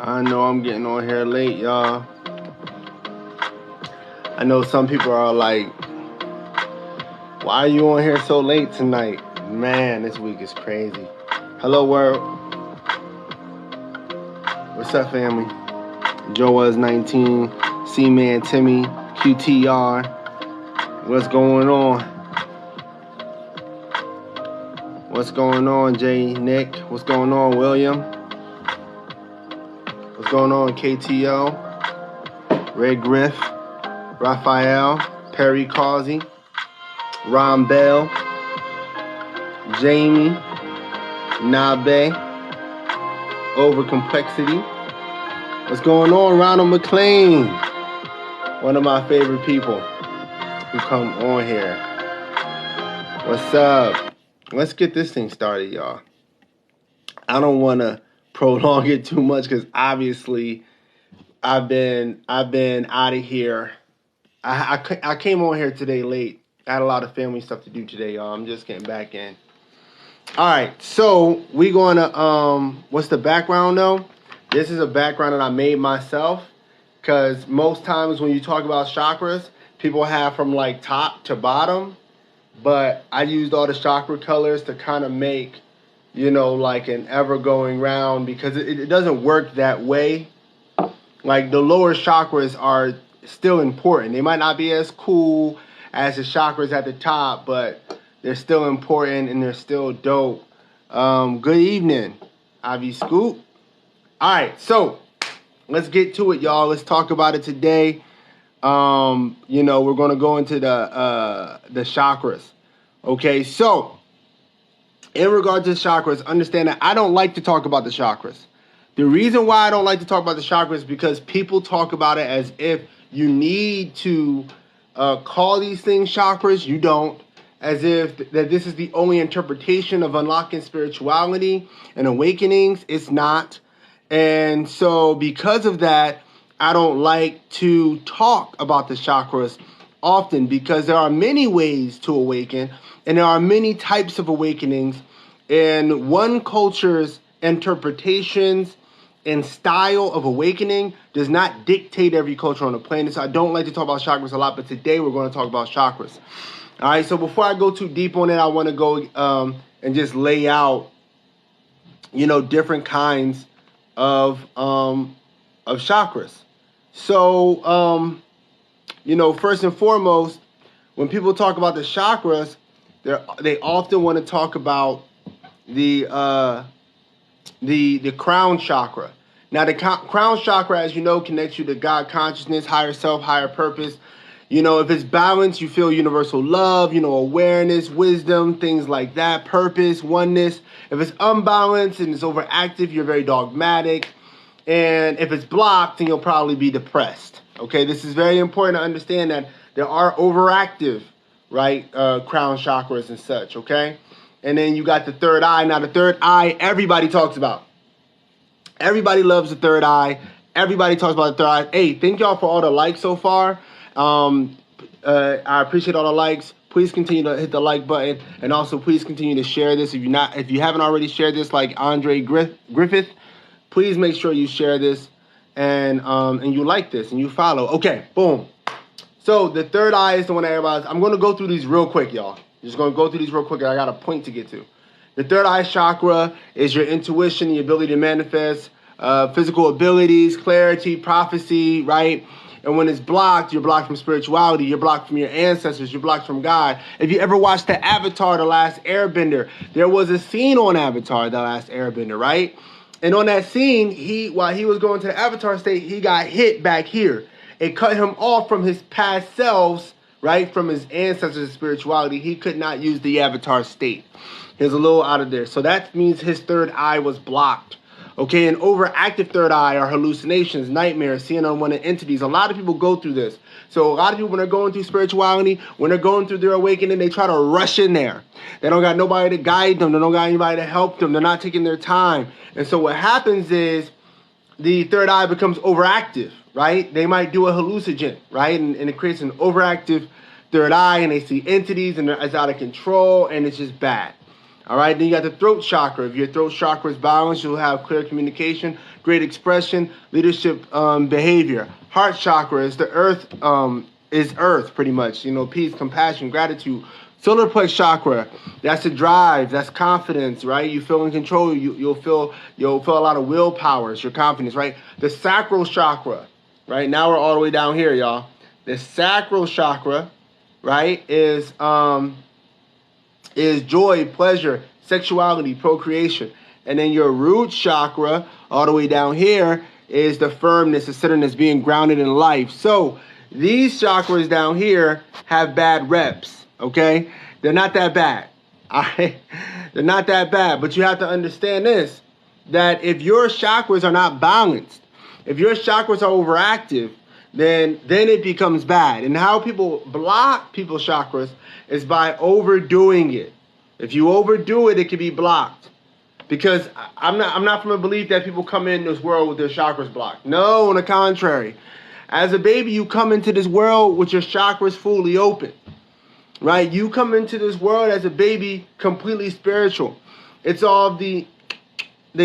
I know I'm getting on here late, y'all. I know some people are like, why are you on here so late tonight? Man, this week is crazy. Hello, world. What's up, family? Joe 19, C-Man Timmy, QTR. What's going on? What's going on, Jay Nick? What's going on, William? What's going on, KTO? Red Griff, Raphael, Perry Causey, Ron Bell, Jamie, Nabe, Over Complexity. What's going on, Ronald McLean? One of my favorite people who come on here. What's up? Let's get this thing started, y'all. I don't want to prolong it too much because obviously I've been out of here. I came on here today late. I had a lot of family stuff to do today, y'all. I'm just getting back in. All right, so we gonna what's the background though? This is a background that I made myself because most times when you talk about chakras, people have from like top to bottom, but I used all the chakra colors to kind of make, you know, like an ever going round because it doesn't work that way. Like the lower chakras are still important. They might not be as cool as the chakras at the top, but they're still important and they're still dope. Good evening, Ivy Scoop. All right, so let's get to it, y'all. Let's talk about it today. You know, we're gonna go into the chakras. Okay, so in regard to chakras, understand that I don't like to talk about the chakras. The reason why I don't like to talk about the chakras is because people talk about it as if you need to call these things chakras. You don't. As if that this is the only interpretation of unlocking spirituality and awakenings. It's not. And so because of that, I don't like to talk about the chakras often because there are many ways to awaken and there are many types of awakenings. And one culture's interpretations and style of awakening does not dictate every culture on the planet. So I don't like to talk about chakras a lot, but today we're going to talk about chakras. All right, so before I go too deep on it, I want to go and just lay out, you know, different kinds of chakras. So, you know, first and foremost, when people talk about the chakras, they often want to talk about the crown chakra. Now, the crown chakra, as you know, connects you to God consciousness, higher self, higher purpose. You know, if it's balanced, you feel universal love, you know, awareness, wisdom, things like that, purpose, oneness. If it's unbalanced and it's overactive, you're very dogmatic. And if it's blocked, then you'll probably be depressed. Okay, this is very important to understand that there are overactive, right, crown chakras and such, okay? And then you got the third eye. Now, the third eye, everybody talks about. Everybody loves the third eye. Everybody talks about the third eye. Hey, thank y'all for all the likes so far. I appreciate all the likes. Please continue to hit the like button, and also please continue to share this. If you haven't already shared this, like Andre Griffith, please make sure you share this and you like this and you follow. Okay, boom. So the third eye is the one that everybody's. I'm going to go through these real quick, y'all. Just going to go through these real quick. I got a point to get to. The third eye chakra is your intuition, the ability to manifest physical abilities, clarity, prophecy, right? And when it's blocked, you're blocked from spirituality. You're blocked from your ancestors. You're blocked from God. If you ever watched the Avatar, The Last Airbender, there was a scene on Avatar, The Last Airbender, right? And on that scene, while he was going to the Avatar state, he got hit back here. It cut him off from his past selves, right? From his ancestors' spirituality. He could not use the Avatar state. He was a little out of there. So that means his third eye was blocked. Okay, an overactive third eye are hallucinations, nightmares, seeing unwanted entities. A lot of people go through this. So a lot of people, when they're going through spirituality, when they're going through their awakening, they try to rush in there. They don't got nobody to guide them. They don't got anybody to help them. They're not taking their time. And so what happens is the third eye becomes overactive, right? They might do a hallucinogen, right? And it creates an overactive third eye, and they see entities, and it's out of control, and it's just bad. All right, then you got the throat chakra. If your throat chakra is balanced, you'll have clear communication, great expression, leadership behavior. Heart chakra is the earth pretty much. You know, peace, compassion, gratitude. Solar plex chakra, that's the drive, that's confidence, right? You feel in control. You'll feel a lot of willpower. It's your confidence, right? The sacral chakra, right? Now we're all the way down here, y'all. The sacral chakra, right, is joy, pleasure, sexuality, procreation. And then your root chakra, all the way down here, is the firmness, the centeredness, being grounded in life. So these chakras down here have bad reps, okay? They're not that bad, all right? They're not that bad, but you have to understand this, that if your chakras are not balanced, if your chakras are overactive, then it becomes bad. And how people block people's chakras is by overdoing it. If you overdo it, it can be blocked. Because I'm not from a belief that people come in this world with their chakras blocked. No, on the contrary. As a baby, you come into this world with your chakras fully open. Right? You come into this world as a baby completely spiritual. It's all they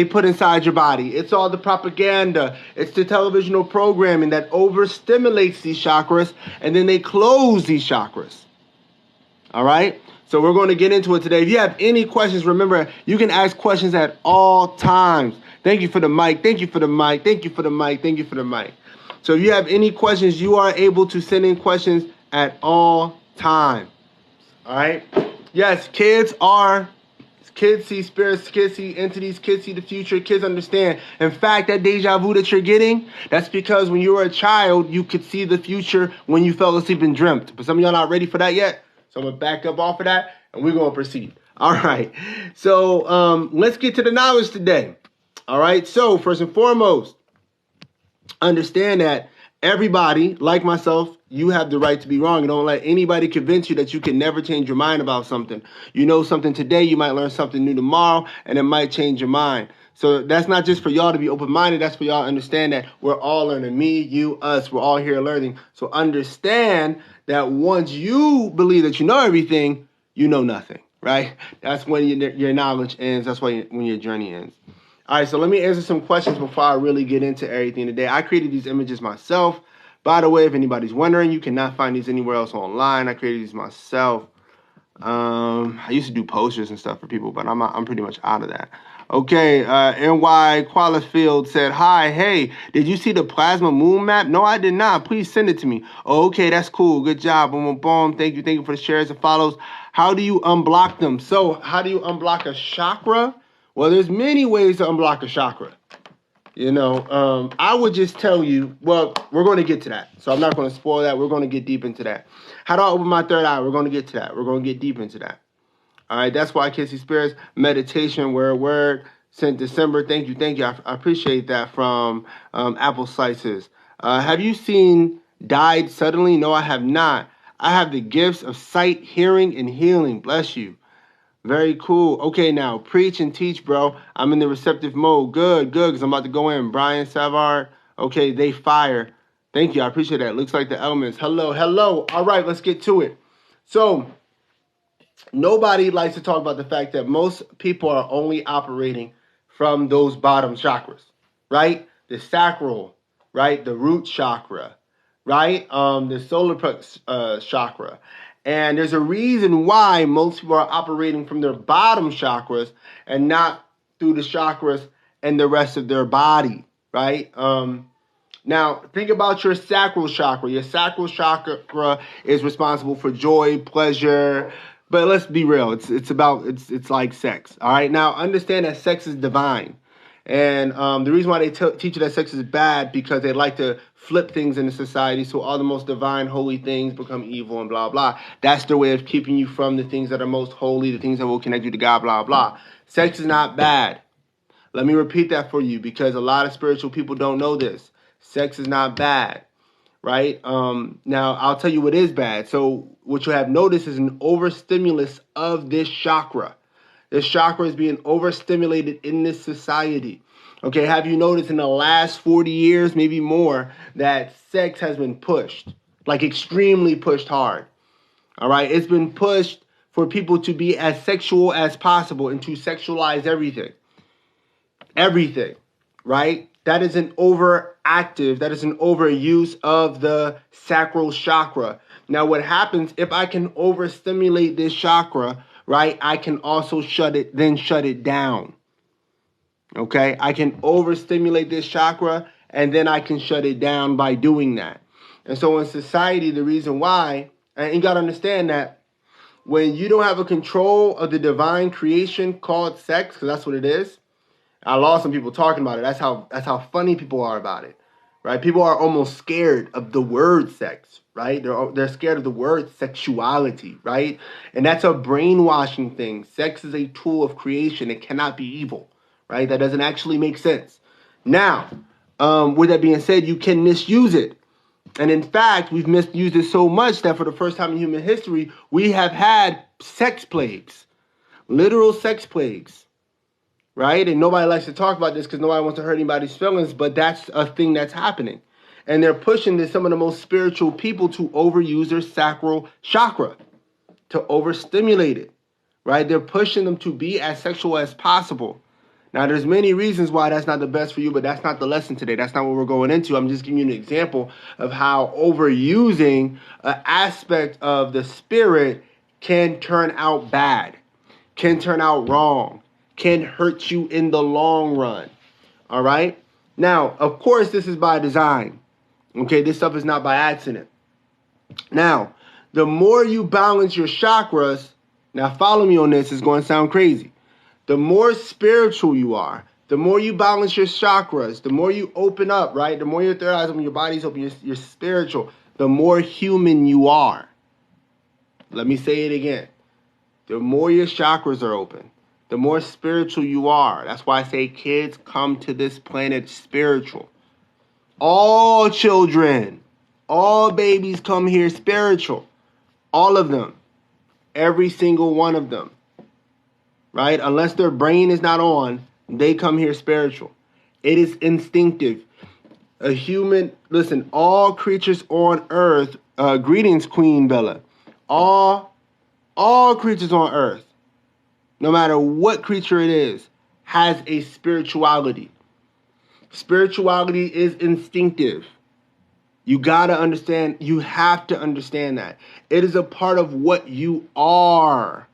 put inside your body. It's all the propaganda. It's the televisional programming that overstimulates these chakras, and then they close these chakras. All right? So we're going to get into it today. If you have any questions, remember, you can ask questions at all times. Thank you for the mic. Thank you for the mic. Thank you for the mic. Thank you for the mic. So if you have any questions, you are able to send in questions at all times. All right? Yes, kids see spirits, kids see entities, kids see the future, kids understand. In fact, that deja vu that you're getting, that's because when you were a child, you could see the future when you fell asleep and dreamt. But some of y'all not ready for that yet. So I'm going to back up off of that, and we're going to proceed. All right. So let's get to the knowledge today. All right. So first and foremost, understand that everybody, like myself, you have the right to be wrong. And don't let anybody convince you that you can never change your mind about something. You know something today, you might learn something new tomorrow, and it might change your mind. So that's not just for y'all to be open-minded. That's for y'all to understand that we're all learning. Me, you, us, we're all here learning. So understand that once you believe that you know everything, you know nothing, right? That's when your knowledge ends. That's when your journey ends. All right, so let me answer some questions before I really get into everything today. I created these images myself. By the way, if anybody's wondering, you cannot find these anywhere else online. I created these myself. I used to do posters and stuff for people, but I'm pretty much out of that. Okay, NY Qualifield said, hi, hey, did you see the plasma moon map? No, I did not. Please send it to me. Oh, okay, that's cool. Good job. Boom, boom, boom. Thank you for the shares and follows. How do you unblock them? So how do you unblock a chakra? Well, there's many ways to unblock a chakra. You know, I would just tell you, well, we're going to get to that. So I'm not going to spoil that. We're going to get deep into that. How do I open my third eye? We're going to get to that. We're going to get deep into that. All right, that's why I can see spirits. Meditation, word sent December. Thank you. I appreciate that from Apple Slices. Have you seen died suddenly? No, I have not. I have the gifts of sight, hearing, and healing. Bless you. Very cool. Okay, now, preach and teach, bro. I'm in the receptive mode. Good, because I'm about to go in. Brian Savard. Okay, they fire. Thank you. I appreciate that. Looks like the elements. Hello. All right, let's get to it. So, nobody likes to talk about the fact that most people are only operating from those bottom chakras, right? The sacral, right? The root chakra, right? The solar plexus chakra. And there's a reason why most people are operating from their bottom chakras and not through the chakras and the rest of their body, right? Now, think about your sacral chakra. Your sacral chakra is responsible for joy, pleasure. But let's be real. It's like sex. All right. Now, understand that sex is divine. And the reason why they teach you that sex is bad because they like to flip things in the society so all the most divine, holy things become evil and blah, blah. That's their way of keeping you from the things that are most holy, the things that will connect you to God, blah, blah. Sex is not bad. Let me repeat that for you because a lot of spiritual people don't know this. Sex is not bad, right? Now, I'll tell you what is bad. So what you have noticed is an overstimulus of this chakra. This chakra is being overstimulated in this society. Okay, have you noticed in the last 40 years, maybe more, that sex has been pushed, like extremely pushed hard? All right, it's been pushed for people to be as sexual as possible and to sexualize everything. Everything, right? That is an overactive, that is an overuse of the sacral chakra. Now, what happens if I can overstimulate this chakra, right? I can also shut it down. Okay? I can overstimulate this chakra and then I can shut it down by doing that. And so in society, the reason why, and you got to understand that when you don't have a control of the divine creation called sex, because that's what it is. I lost some people talking about it. That's how funny people are about it, right? People are almost scared of the word sex, right? They're scared of the word sexuality, right? And that's a brainwashing thing. Sex is a tool of creation. It cannot be evil, right? That doesn't actually make sense. Now, with that being said, you can misuse it. And in fact, we've misused it so much that for the first time in human history, we have had sex plagues, literal sex plagues. Right? And nobody likes to talk about this because nobody wants to hurt anybody's feelings, but that's a thing that's happening. And they're pushing to some of the most spiritual people to overuse their sacral chakra, to overstimulate it, right? They're pushing them to be as sexual as possible. Now, there's many reasons why that's not the best for you, but that's not the lesson today. That's not what we're going into. I'm just giving you an example of how overusing an aspect of the spirit can turn out bad, can turn out wrong, can hurt you in the long run. All right? Now, of course, this is by design. Okay? This stuff is not by accident. Now, the more you balance your chakras, now follow me on this, it's going to sound crazy. The more spiritual you are, the more you balance your chakras, the more you open up, right? The more your third eye's open, your body's open, you're spiritual, the more human you are. Let me say it again. The more your chakras are open, the more spiritual you are. That's why I say kids come to this planet spiritual. All children, all babies come here spiritual. All of them. Every single one of them. Right? Unless their brain is not on, they come here spiritual. It is instinctive. A human, listen, all creatures on earth, greetings, Queen Bella. All creatures on earth, no matter what creature it is, has a spirituality. Spirituality is instinctive. You gotta understand, you have to understand that. It is a part of what you are.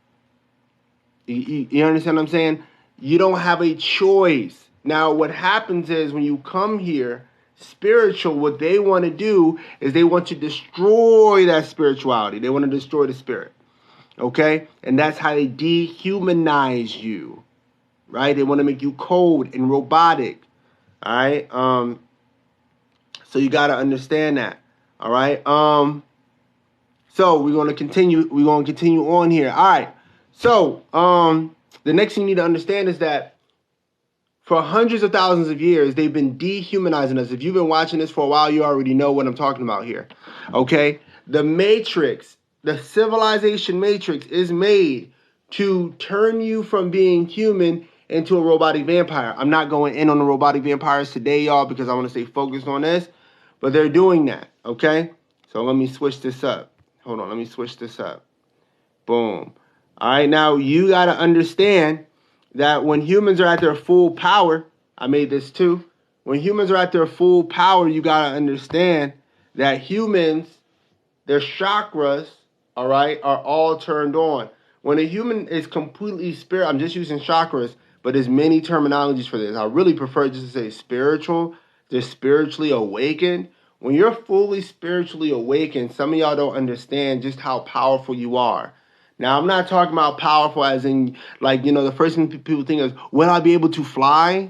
You understand what I'm saying? You don't have a choice. Now, what happens is when you come here, spiritual, what they want to do is they want to destroy that spirituality. They want to destroy the spirit. Okay? And that's how they dehumanize you. Right? They want to make you cold and robotic. All right? So you got to understand that. All right? So we're going to continue on here. All right. So, the next thing you need to understand is that for hundreds of thousands of years, they've been dehumanizing us. If you've been watching this for a while, you already know what I'm talking about here. Okay? The matrix, the civilization matrix is made to turn you from being human into a robotic vampire. I'm not going in on the robotic vampires today, y'all, because I want to stay focused on this. But they're doing that, okay? So let me switch this up. Hold on, let me switch this up. Boom. All right, now you got to understand that when humans are at their full power, I made this too. When humans are at their full power, you got to understand that humans, their chakras, all right, are all turned on. When a human is completely spirit, I'm just using chakras, but there's many terminologies for this. I really prefer just to say spiritual. They're spiritually awakened. When you're fully spiritually awakened, some of y'all don't understand just how powerful you are. Now, I'm not talking about powerful as in, like, you know, the first thing people think is, will I be able to fly?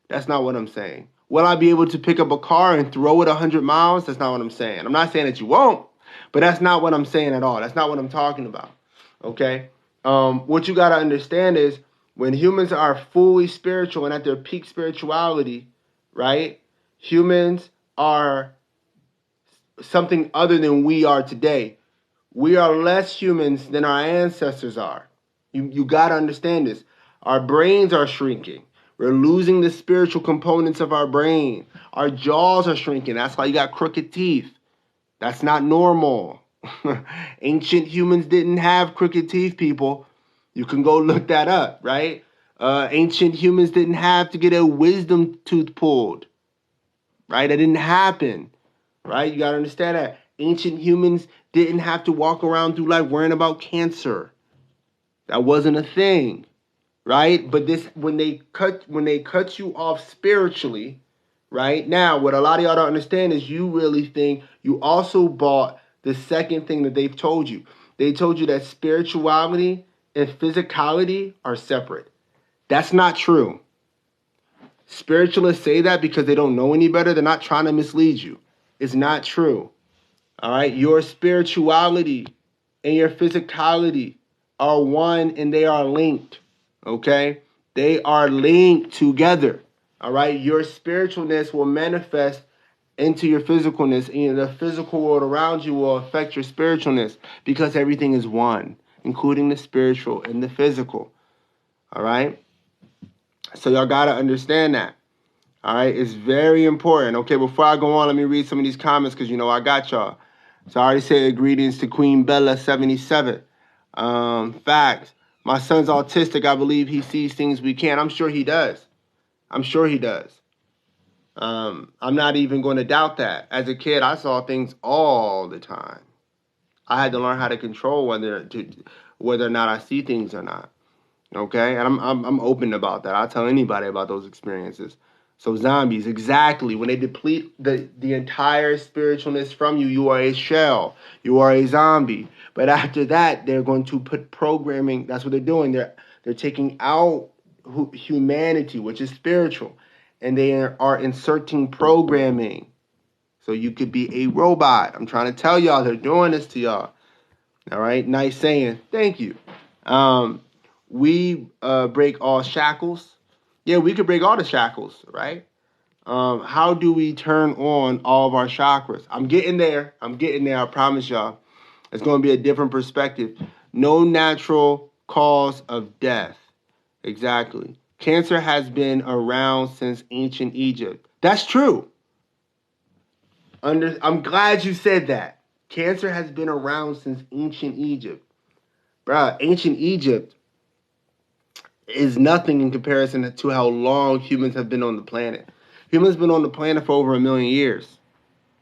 That's not what I'm saying. Will I be able to pick up a car and throw it 100 miles? That's not what I'm saying. I'm not saying that you won't, but that's not what I'm saying at all. That's not what I'm talking about, okay? What you got to understand is when humans are fully spiritual and at their peak spirituality, right, humans are something other than we are today. We are less humans than our ancestors are. You got to understand this. Our brains are shrinking. We're losing the spiritual components of our brain. Our jaws are shrinking. That's why you got crooked teeth. That's not normal. Ancient humans didn't have crooked teeth, people. You can go look that up, right? Ancient humans didn't have to get a wisdom tooth pulled, right? That didn't happen, right? You got to understand that. Ancient humans didn't have to walk around through life worrying about cancer. That wasn't a thing, right? But this, when they cut you off spiritually, right? Now, what a lot of y'all don't understand is you really think you also bought the second thing that they've told you. They told you that spirituality and physicality are separate. That's not true. Spiritualists say that because they don't know any better. They're not trying to mislead you. It's not true. All right? Your spirituality and your physicality are one and they are linked. Okay? They are linked together. All right? Your spiritualness will manifest into your physicalness, and the physical world around you will affect your spiritualness because everything is one, including the spiritual and the physical. All right? So y'all got to understand that. All right? It's very important. Okay, before I go on, let me read some of these comments because, I got y'all. So I already said greetings to Queen Bella 77. Facts. My son's autistic. I believe he sees things we can't. I'm sure he does. I'm sure he does. I'm not even going to doubt that. As a kid, I saw things all the time. I had to learn how to control whether or not I see things or not. Okay, and I'm open about that. I'll tell anybody about those experiences. So zombies, exactly. When they deplete the entire spiritualness from you, you are a shell. You are a zombie. But after that, they're going to put programming. That's what they're doing. They're taking out humanity, which is spiritual, and they are inserting programming. So you could be a robot. I'm trying to tell y'all, they're doing this to y'all. All right, nice saying. Thank you. We break all shackles. Yeah, we could break all the shackles, right? How do we turn on all of our chakras? I'm getting there. I promise y'all. It's going to be a different perspective. No natural cause of death. Exactly. Cancer has been around since ancient Egypt. That's true. I'm glad you said that. Cancer has been around since ancient Egypt. Bruh, ancient Egypt is nothing in comparison to how long humans have been on the planet. Humans have been on the planet for over 1 million years.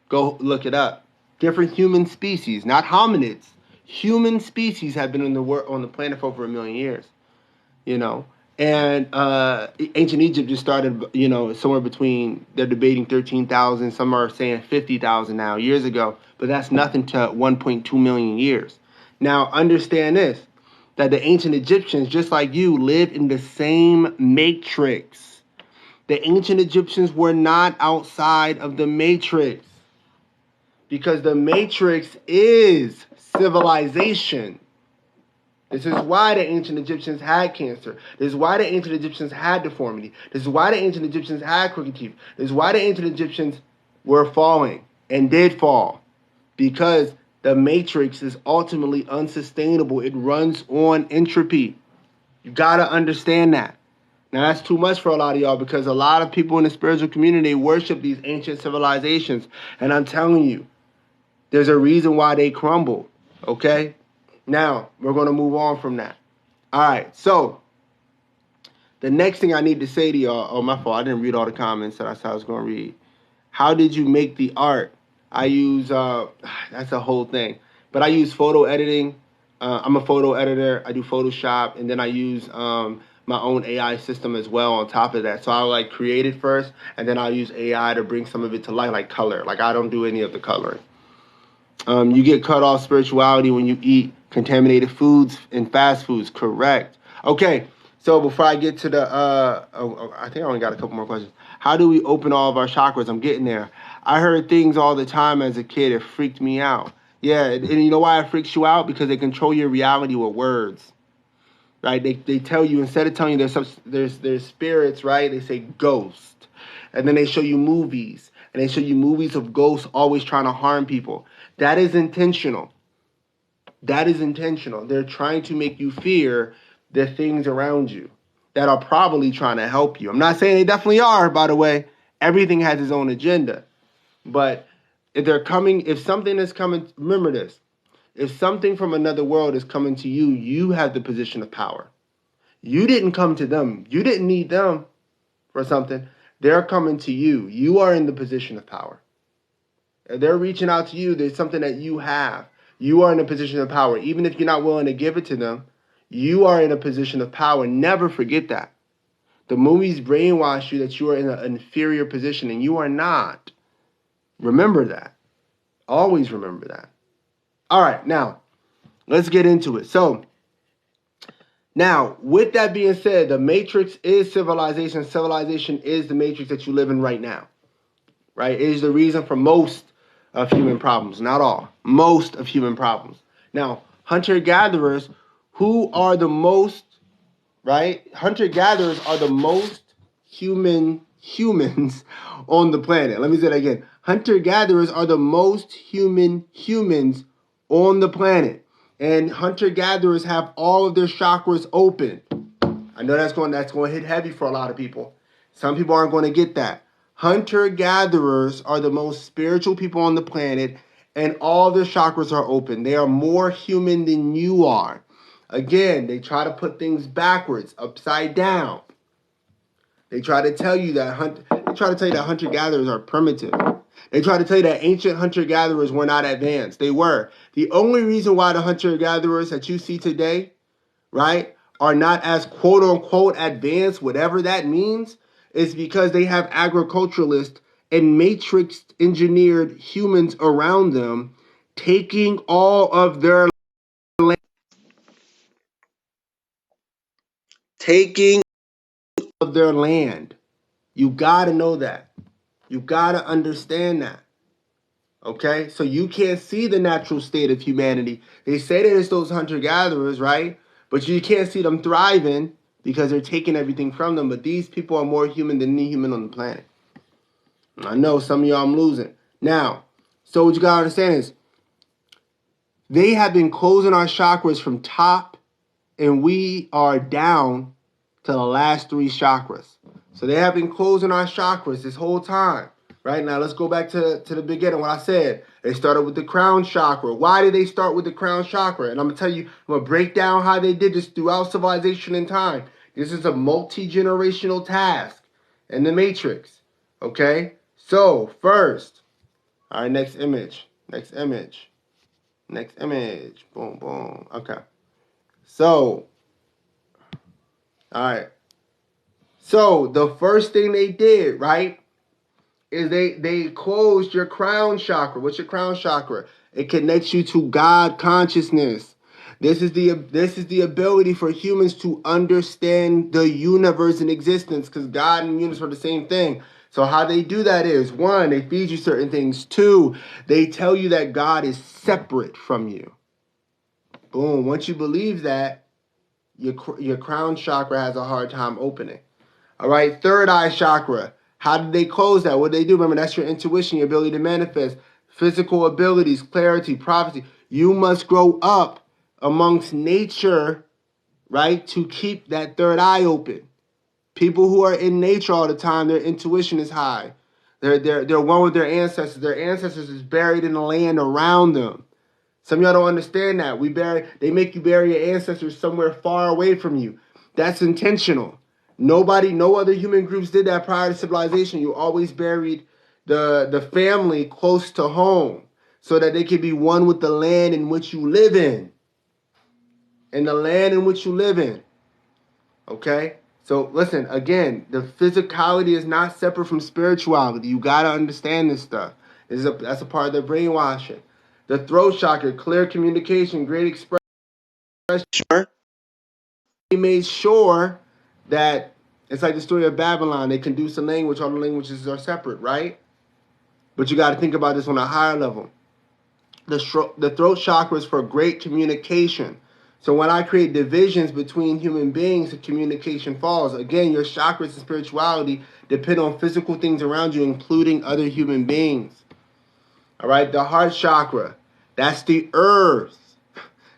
Go look it up. Different human species, not hominids. Human species have been on the planet for over 1 million years. And ancient Egypt just started, somewhere between, they're debating 13,000, some are saying 50,000 now, years ago, but that's nothing to 1.2 million years. Now, understand this, that the ancient Egyptians, just like you, lived in the same matrix. The ancient Egyptians were not outside of the matrix because the matrix is civilization. This is why the ancient Egyptians had cancer. This is why the ancient Egyptians had deformity. This is why the ancient Egyptians had crooked teeth. This is why the ancient Egyptians were falling and did fall. Because the matrix is ultimately unsustainable. It runs on entropy. You got to understand that. Now, that's too much for a lot of y'all because a lot of people in the spiritual community worship these ancient civilizations. And I'm telling you, there's a reason why they crumble. Okay? Now, we're going to move on from that. All right, so the next thing I need to say to y'all, oh, my fault, I didn't read all the comments that I said I was going to read. How did you make the art? I use, that's a whole thing, but I use photo editing. I'm a photo editor. I do Photoshop, and then I use my own AI system as well on top of that. So I'll create it first, and then I'll use AI to bring some of it to life, like color. I don't do any of the coloring. You get cut off spirituality when you eat contaminated foods and fast foods. Correct. Okay, so before I get to the, I think I only got a couple more questions. How do we open all of our chakras? I'm getting there. I heard things all the time as a kid. It freaked me out. Yeah, and you know why it freaks you out? Because they control your reality with words, right? They tell you, instead of telling you there's spirits, right? They say ghost. And then they show you movies. And they show you movies of ghosts always trying to harm people. That is intentional. That is intentional. They're trying to make you fear the things around you that are probably trying to help you. I'm not saying they definitely are, by the way. Everything has its own agenda. But if something is coming, remember this. If something from another world is coming to you, you have the position of power. You didn't come to them. You didn't need them for something. They're coming to you. You are in the position of power. If they're reaching out to you, there's something that you have. You are in a position of power. Even if you're not willing to give it to them, you are in a position of power. Never forget that. The movies brainwash you that you are in an inferior position, and you are not. Remember that. Always remember that. All right, now, let's get into it. So, now, with that being said, the matrix is civilization. Civilization is the matrix that you live in right now. Right? It is the reason for most of human problems. Not all. Most of human problems. Now, hunter-gatherers, who are the most, right? Hunter-gatherers are the most humans on the planet. Let me say that again. Hunter-gatherers are the most humans on the planet. And hunter-gatherers have all of their chakras open. I know that's going to hit heavy for a lot of people. Some people aren't going to get that. Hunter-gatherers are the most spiritual people on the planet, and all their chakras are open. They are more human than you are. Again, they try to put things backwards, upside down. They try to tell you that hunter-gatherers are primitive. They try to tell you that ancient hunter-gatherers were not advanced. They were. The only reason why the hunter-gatherers that you see today, right, are not as quote-unquote advanced, whatever that means, is because they have agriculturalists and matrix-engineered humans around them taking all of their land. Taking of their land. You got to know that. You got to understand that. Okay? So you can't see the natural state of humanity. They say that it's those hunter-gatherers, right? But you can't see them thriving because they're taking everything from them. But these people are more human than any human on the planet. I know some of y'all I'm losing. Now, so what you got to understand is they have been closing our chakras from top, and we are down to the last three chakras. So they have been closing our chakras this whole time. Right now, let's go back to the beginning. What I said, they started with the crown chakra. Why did they start with the crown chakra? And I'm going to tell you, I'm going to break down how they did this throughout civilization and time. This is a multi-generational task in the matrix. Okay? So, first, all right, next image. Boom, boom. Okay. So, all right. So, the first thing they did, right, is they closed your crown chakra. What's your crown chakra? It connects you to God consciousness. This is the ability for humans to understand the universe and existence, because God and universe are the same thing. So how they do that is, one, they feed you certain things. Two, they tell you that God is separate from you. Boom. Once you believe that, your crown chakra has a hard time opening. All right, third eye chakra. How did they close that? What did they do? Remember, that's your intuition, your ability to manifest, physical abilities, clarity, prophecy. You must grow up amongst nature, right, to keep that third eye open. People who are in nature all the time, their intuition is high. They're one with their ancestors. Their ancestors is buried in the land around them. Some of y'all don't understand that. They make you bury your ancestors somewhere far away from you. That's intentional. No other human groups did that prior to civilization. You always buried the family close to home so that they could be one with the land in which you live in. And the land in which you live in. Okay? So listen, again, the physicality is not separate from spirituality. You got to understand this stuff. That's a part of the brainwashing. The throat chakra, clear communication, great expression. They made sure that it's like the story of Babylon. They conduce a language. All the languages are separate, right? But you got to think about this on a higher level. The throat chakra is for great communication. So when I create divisions between human beings, the communication falls. Again, your chakras and spirituality depend on physical things around you, including other human beings. All right, the heart chakra, that's the earth.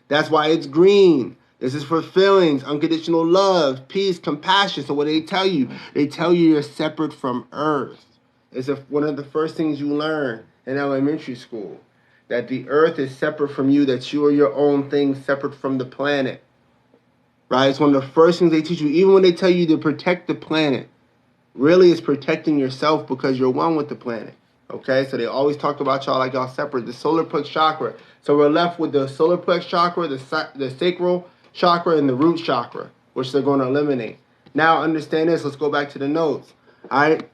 That's why it's green. This is for feelings, unconditional love, peace, compassion. So what do they tell you? They tell you you're separate from earth. It's one of the first things you learn in elementary school. that the earth is separate from you, that you are your own thing separate from the planet. Right? It's one of the first things they teach you, even when they tell you to protect the planet. Really, it's protecting yourself because you're one with the planet. Okay? So they always talk about y'all like y'all separate. The solar plex chakra. So we're left with the solar plex chakra, the sacral chakra, and the root chakra, which they're going to eliminate. Now, understand this. Let's go back to the notes. All right?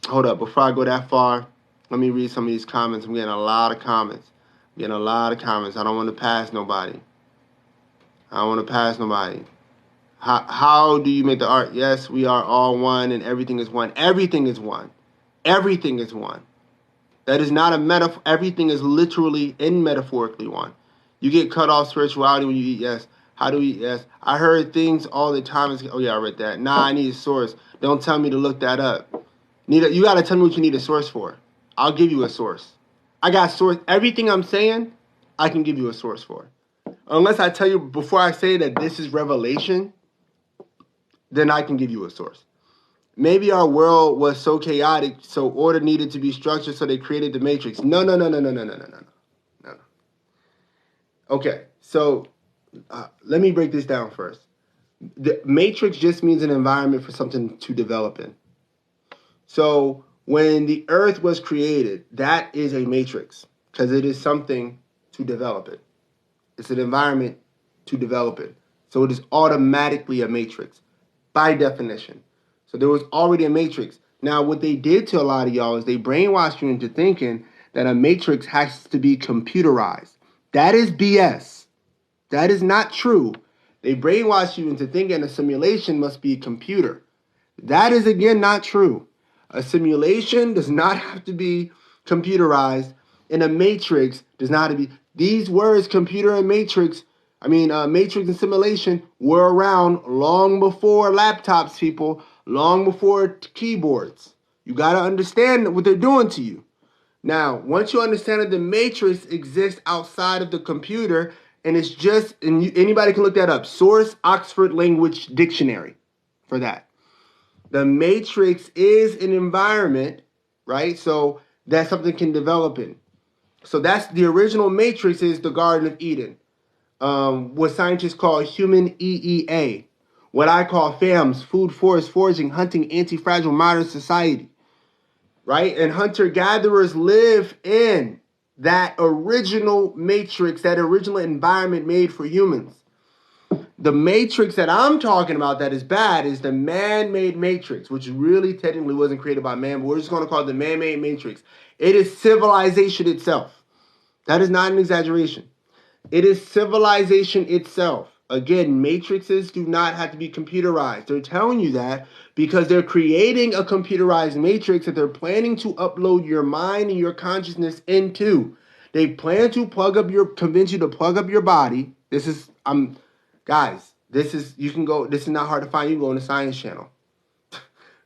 Hold up. Before I go that far, let me read some of these comments. I'm getting a lot of comments. I don't want to pass nobody. How do you make the art? Yes, we are all one and everything is one. Everything is one. Everything is one. That is not a metaphor. Everything is literally and metaphorically one. You get cut off spirituality when you eat yes. How do we eat yes? I heard things all the time. Oh, yeah, I read that. Nah, I need a source. Don't tell me to look that up. You got to tell me what you need a source for. I'll give you a source. I got source. Everything I'm saying, I can give you a source for. Unless I tell you before I say that this is revelation, then I can give you a source. Maybe our world was so chaotic, so order needed to be structured, so they created the matrix. No. Okay, so let me break this down first. The matrix just means an environment for something to develop in. So when the earth was created, that is a matrix because it is something to develop it. It's an environment to develop it. So it is automatically a matrix by definition. So there was already a matrix. Now, what they did to a lot of y'all is they brainwashed you into thinking that a matrix has to be computerized. That is BS. That is not true. They brainwashed you into thinking a simulation must be a computer. That is, again, not true. A simulation does not have to be computerized, and a matrix does not have to be. These words, computer and matrix, matrix and simulation, were around long before laptops, people, long before keyboards. You got to understand what they're doing to you. Now, once you understand that the matrix exists outside of the computer, and it's just, anybody can look that up, Source Oxford Language Dictionary for that. The matrix is an environment, right? So that something can develop in. So that's the original matrix is the Garden of Eden. What scientists call human EEA. What I call FAMS, food, forest, foraging, hunting, anti-fragile modern society. Right? And hunter-gatherers live in that original matrix, that original environment made for humans. The matrix that I'm talking about that is bad is the man-made matrix, which really technically wasn't created by man, but we're just going to call it the man-made matrix. It is civilization itself. That is not an exaggeration. It is civilization itself. Again, matrices do not have to be computerized. They're telling you that because they're creating a computerized matrix that they're planning to upload your mind and your consciousness into. They plan to convince you to plug up your body. Guys, this is not hard to find. You can go on the Science Channel.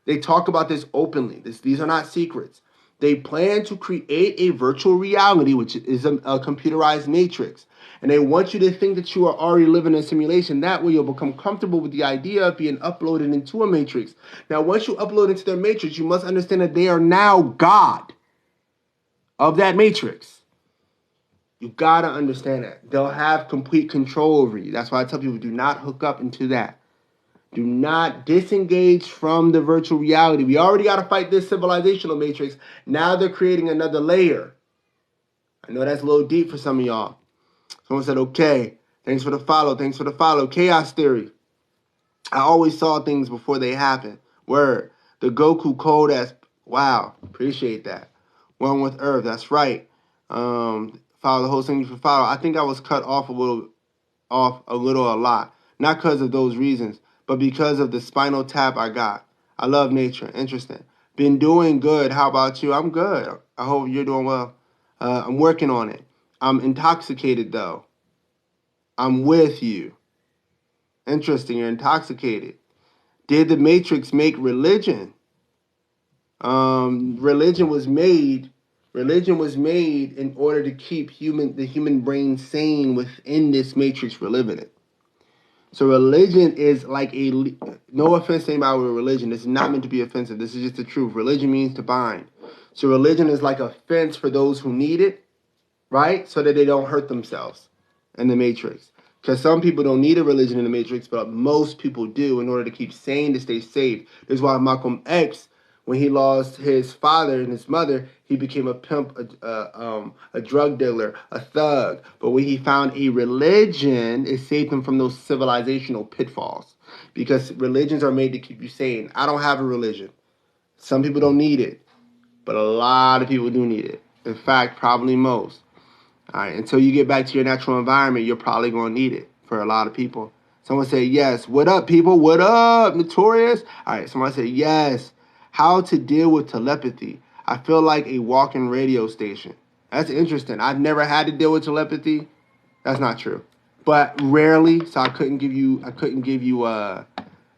They talk about this openly. These are not secrets. They plan to create a virtual reality, which is a computerized matrix. And they want you to think that you are already living in a simulation. That way you'll become comfortable with the idea of being uploaded into a matrix. Now, once you upload into their matrix, you must understand that they are now God of that matrix. You got to understand that. They'll have complete control over you. That's why I tell people, do not hook up into that. Do not disengage from the virtual reality. We already got to fight this civilizational matrix. Now they're creating another layer. I know that's a little deep for some of y'all. Someone said, okay, thanks for the follow. Chaos theory. I always saw things before they happen. Word. The Goku code as, wow, appreciate that. One with Earth, that's right. Follow the whole thing for follow. I think I was cut off a lot. Not because of those reasons, but because of the spinal tap I got. I love nature. Interesting. Been doing good. How about you? I'm good. I hope you're doing well. I'm working on it. I'm intoxicated, though. I'm with you. Interesting. You're intoxicated. Did the Matrix make religion? Religion was made in order to keep the human brain sane within this matrix we're living in. So religion is like no offense to anybody with religion. This is not meant to be offensive. This is just the truth. Religion means to bind. So religion is like a fence for those who need it, right? So that they don't hurt themselves in the matrix. Because some people don't need a religion in the matrix, but most people do in order to keep sane, to stay safe. This is why Malcolm X, when he lost his father and his mother, he became a pimp, a drug dealer, a thug. But when he found a religion, it saved him from those civilizational pitfalls. Because religions are made to keep you sane. I don't have a religion. Some people don't need it, but a lot of people do need it. In fact, probably most. All right, until you get back to your natural environment, you're probably going to need it for a lot of people. Someone say, yes. What up, people? What up, Notorious? All right, someone say, yes. How to deal with telepathy. I feel like a walking radio station. That's interesting. I've never had to deal with telepathy. That's not true. But rarely, so I couldn't give you a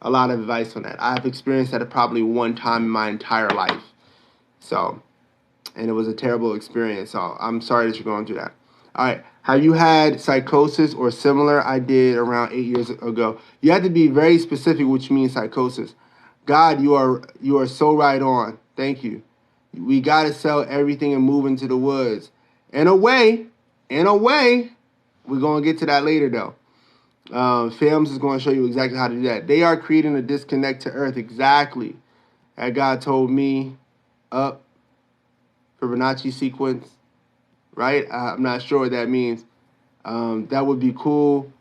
lot of advice on that. I've experienced that probably one time in my entire life. So, and it was a terrible experience. So I'm sorry that you're going through that. All right. Have you had psychosis or similar? I did around 8 years ago. You have to be very specific, which means psychosis. God, you are so right on. Thank you. We got to sell everything and move into the woods. In a way, we're going to get to that later, though. Films is going to show you exactly how to do that. They are creating a disconnect to Earth. Exactly. That God told me up Fibonacci sequence, right? I'm not sure what that means. That would be cool.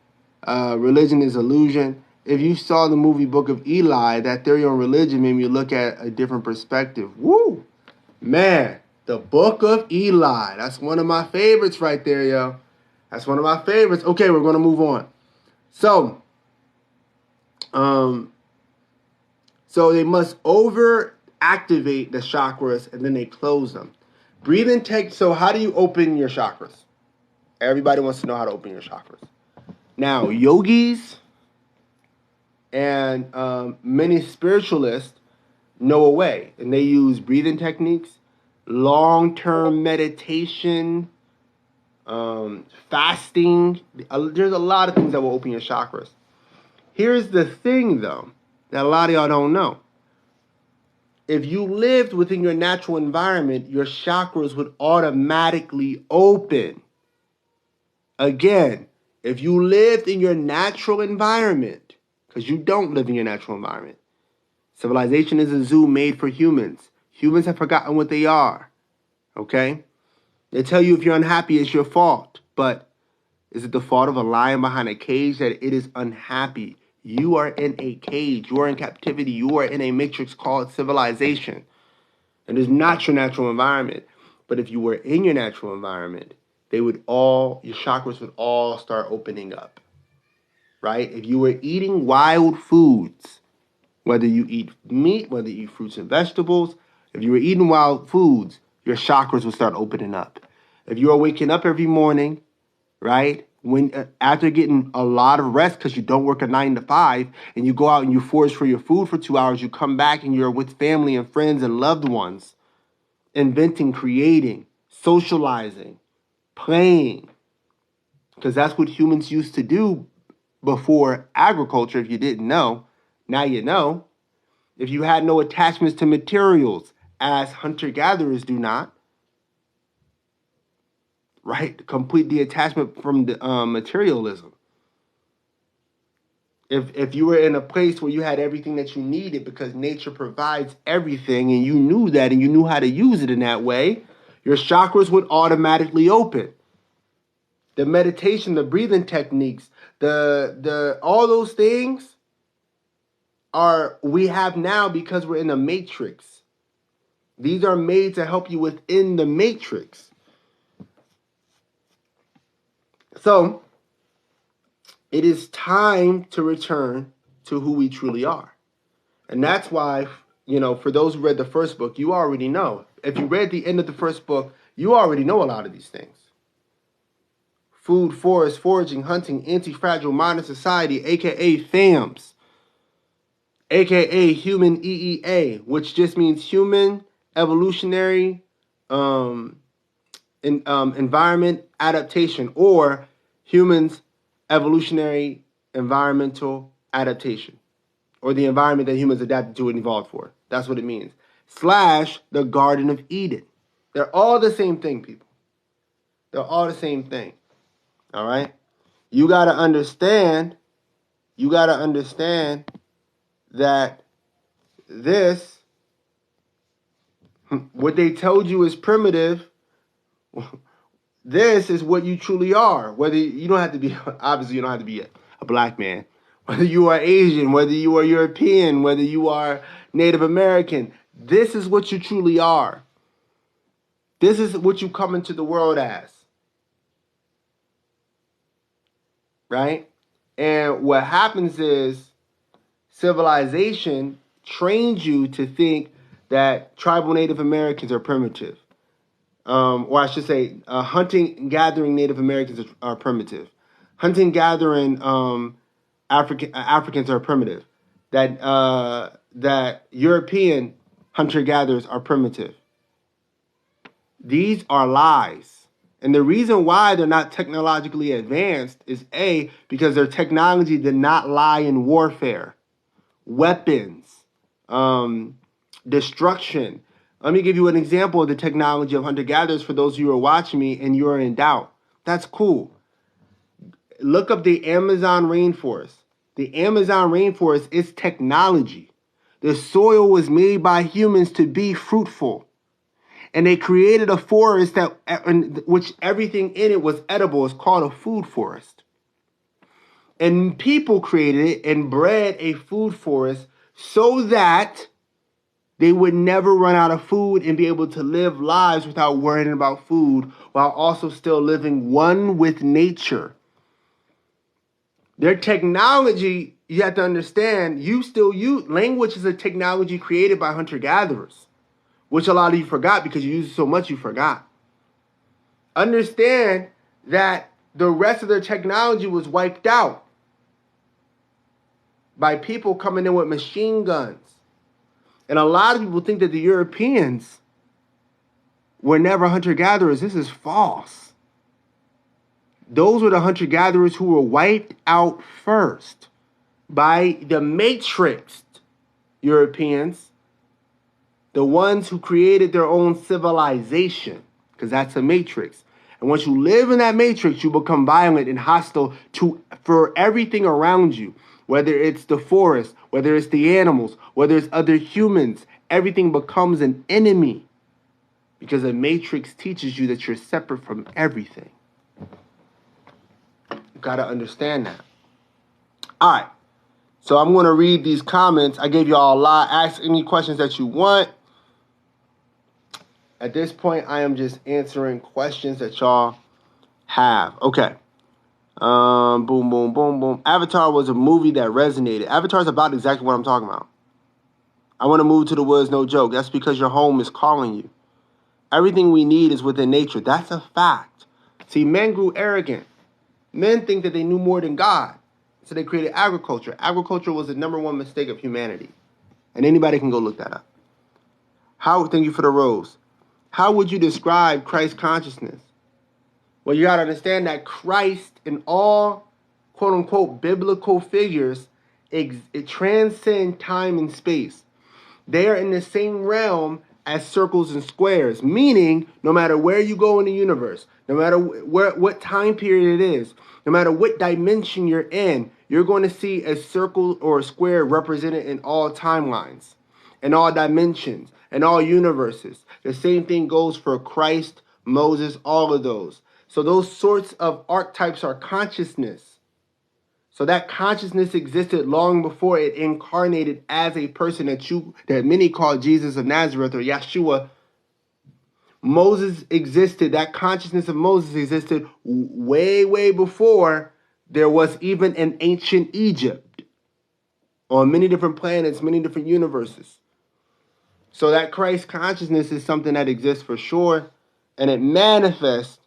Religion is illusion. If you saw the movie Book of Eli, that theory on religion made me look at a different perspective. Woo! Man, the Book of Eli. That's one of my favorites right there, yo. That's one of my favorites. Okay, we're going to move on. So they must overactivate the chakras and then they close them. Breathing tech. So how do you open your chakras? Everybody wants to know how to open your chakras. Now, yogis and many spiritualists know a way, and they use breathing techniques, long-term meditation, fasting. There's a lot of things that will open your chakras. Here's the thing, though, that a lot of y'all don't know. If you lived within your natural environment, your chakras would automatically open. Again, if you lived in your natural environment, because you don't live in your natural environment, civilization is a zoo made for humans. Humans have forgotten what they are. Okay? They tell you if you're unhappy, it's your fault. But is it the fault of a lion behind a cage that it is unhappy? You are in a cage. You are in captivity. You are in a matrix called civilization. And it's not your natural environment. But if you were in your natural environment, your chakras would all start opening up. Right? If you were eating wild foods, whether you eat meat, whether you eat fruits and vegetables, if you were eating wild foods, your chakras would start opening up. If you are waking up every morning, right, after getting a lot of rest because you don't work a 9 to 5, and you go out and you forage for your food for 2 hours, you come back and you're with family and friends and loved ones, inventing, creating, socializing, playing, because that's what humans used to do before agriculture. If you didn't know, now you know. If you had no attachments to materials, as hunter-gatherers do not, right? Complete detachment from the materialism. If you were in a place where you had everything that you needed because nature provides everything and you knew that and you knew how to use it in that way, your chakras would automatically open. The meditation, the breathing techniques, all those things we have now because we're in the matrix. These are made to help you within the matrix. So, it is time to return to who we truly are. And that's why, for those who read the first book, you already know. If you read the end of the first book, you already know a lot of these things. Food, forest, foraging, hunting, anti-fragile modern society, a.k.a. FAMS, a.k.a. human EEA, which just means human evolutionary environment adaptation, or humans evolutionary environmental adaptation, or the environment that humans adapted to and evolved for. That's what it means. / the Garden of Eden. They're all the same thing, people. They're all the same thing. All right? You got to understand that this, what they told you is primitive, this is what you truly are. Whether you don't have to be, obviously you don't have to be a black man. Whether you are Asian, whether you are European, whether you are Native American, this is what you truly are. This is what you come into the world as. Right? And what happens is civilization trains you to think that tribal Native Americans are primitive. Or I should say, hunting and gathering Native Americans are primitive. Hunting and gathering Africans are primitive. That European hunter gatherers are primitive. These are lies. And the reason why they're not technologically advanced is A, because their technology did not lie in warfare, weapons, destruction. Let me give you an example of the technology of hunter-gatherers for those of you who are watching me and you are in doubt. That's cool. Look up the Amazon rainforest. The Amazon rainforest is technology. The soil was made by humans to be fruitful. And they created a forest in which everything in it was edible. It's called a food forest. And people created it and bred a food forest so that they would never run out of food and be able to live lives without worrying about food while also still living one with nature. Their technology, you have to understand, you still use language is a technology created by hunter-gatherers, which a lot of you forgot because you use it so much you forgot. Understand that the rest of their technology was wiped out by people coming in with machine guns. And a lot of people think that the Europeans were never hunter-gatherers. This is false. Those were the hunter-gatherers who were wiped out first by the matrixed Europeans, the ones who created their own civilization, because that's a matrix. And once you live in that matrix, you become violent and hostile for everything around you, whether it's the forest, whether it's the animals, whether it's other humans. Everything becomes an enemy because the matrix teaches you that you're separate from everything. You got to understand that. All right. So I'm going to read these comments. I gave you all a lot. Ask any questions that you want. At this point, I am just answering questions that y'all have. Okay. Boom, boom, boom, boom. Avatar was a movie that resonated. Avatar is about exactly what I'm talking about. I want to move to the woods, no joke. That's because your home is calling you. Everything we need is within nature. That's a fact. See, men grew arrogant. Men think that they knew more than God. So they created agriculture. Agriculture was the #1 mistake of humanity. And anybody can go look that up. Thank you for the rose. How would you describe Christ consciousness? Well, you got to understand that Christ and all quote-unquote biblical figures, it transcend time and space. They are in the same realm as circles and squares, meaning no matter where you go in the universe, no matter what time period it is, no matter what dimension you're in, you're going to see a circle or a square represented in all timelines, in all dimensions, in all universes. The same thing goes for Christ, Moses, all of those. So those sorts of archetypes are consciousness. So that consciousness existed long before it incarnated as a person that many call Jesus of Nazareth or Yeshua. Moses existed. That consciousness of Moses existed way, way before there was even an ancient Egypt on many different planets, many different universes. So that Christ consciousness is something that exists for sure, and it manifests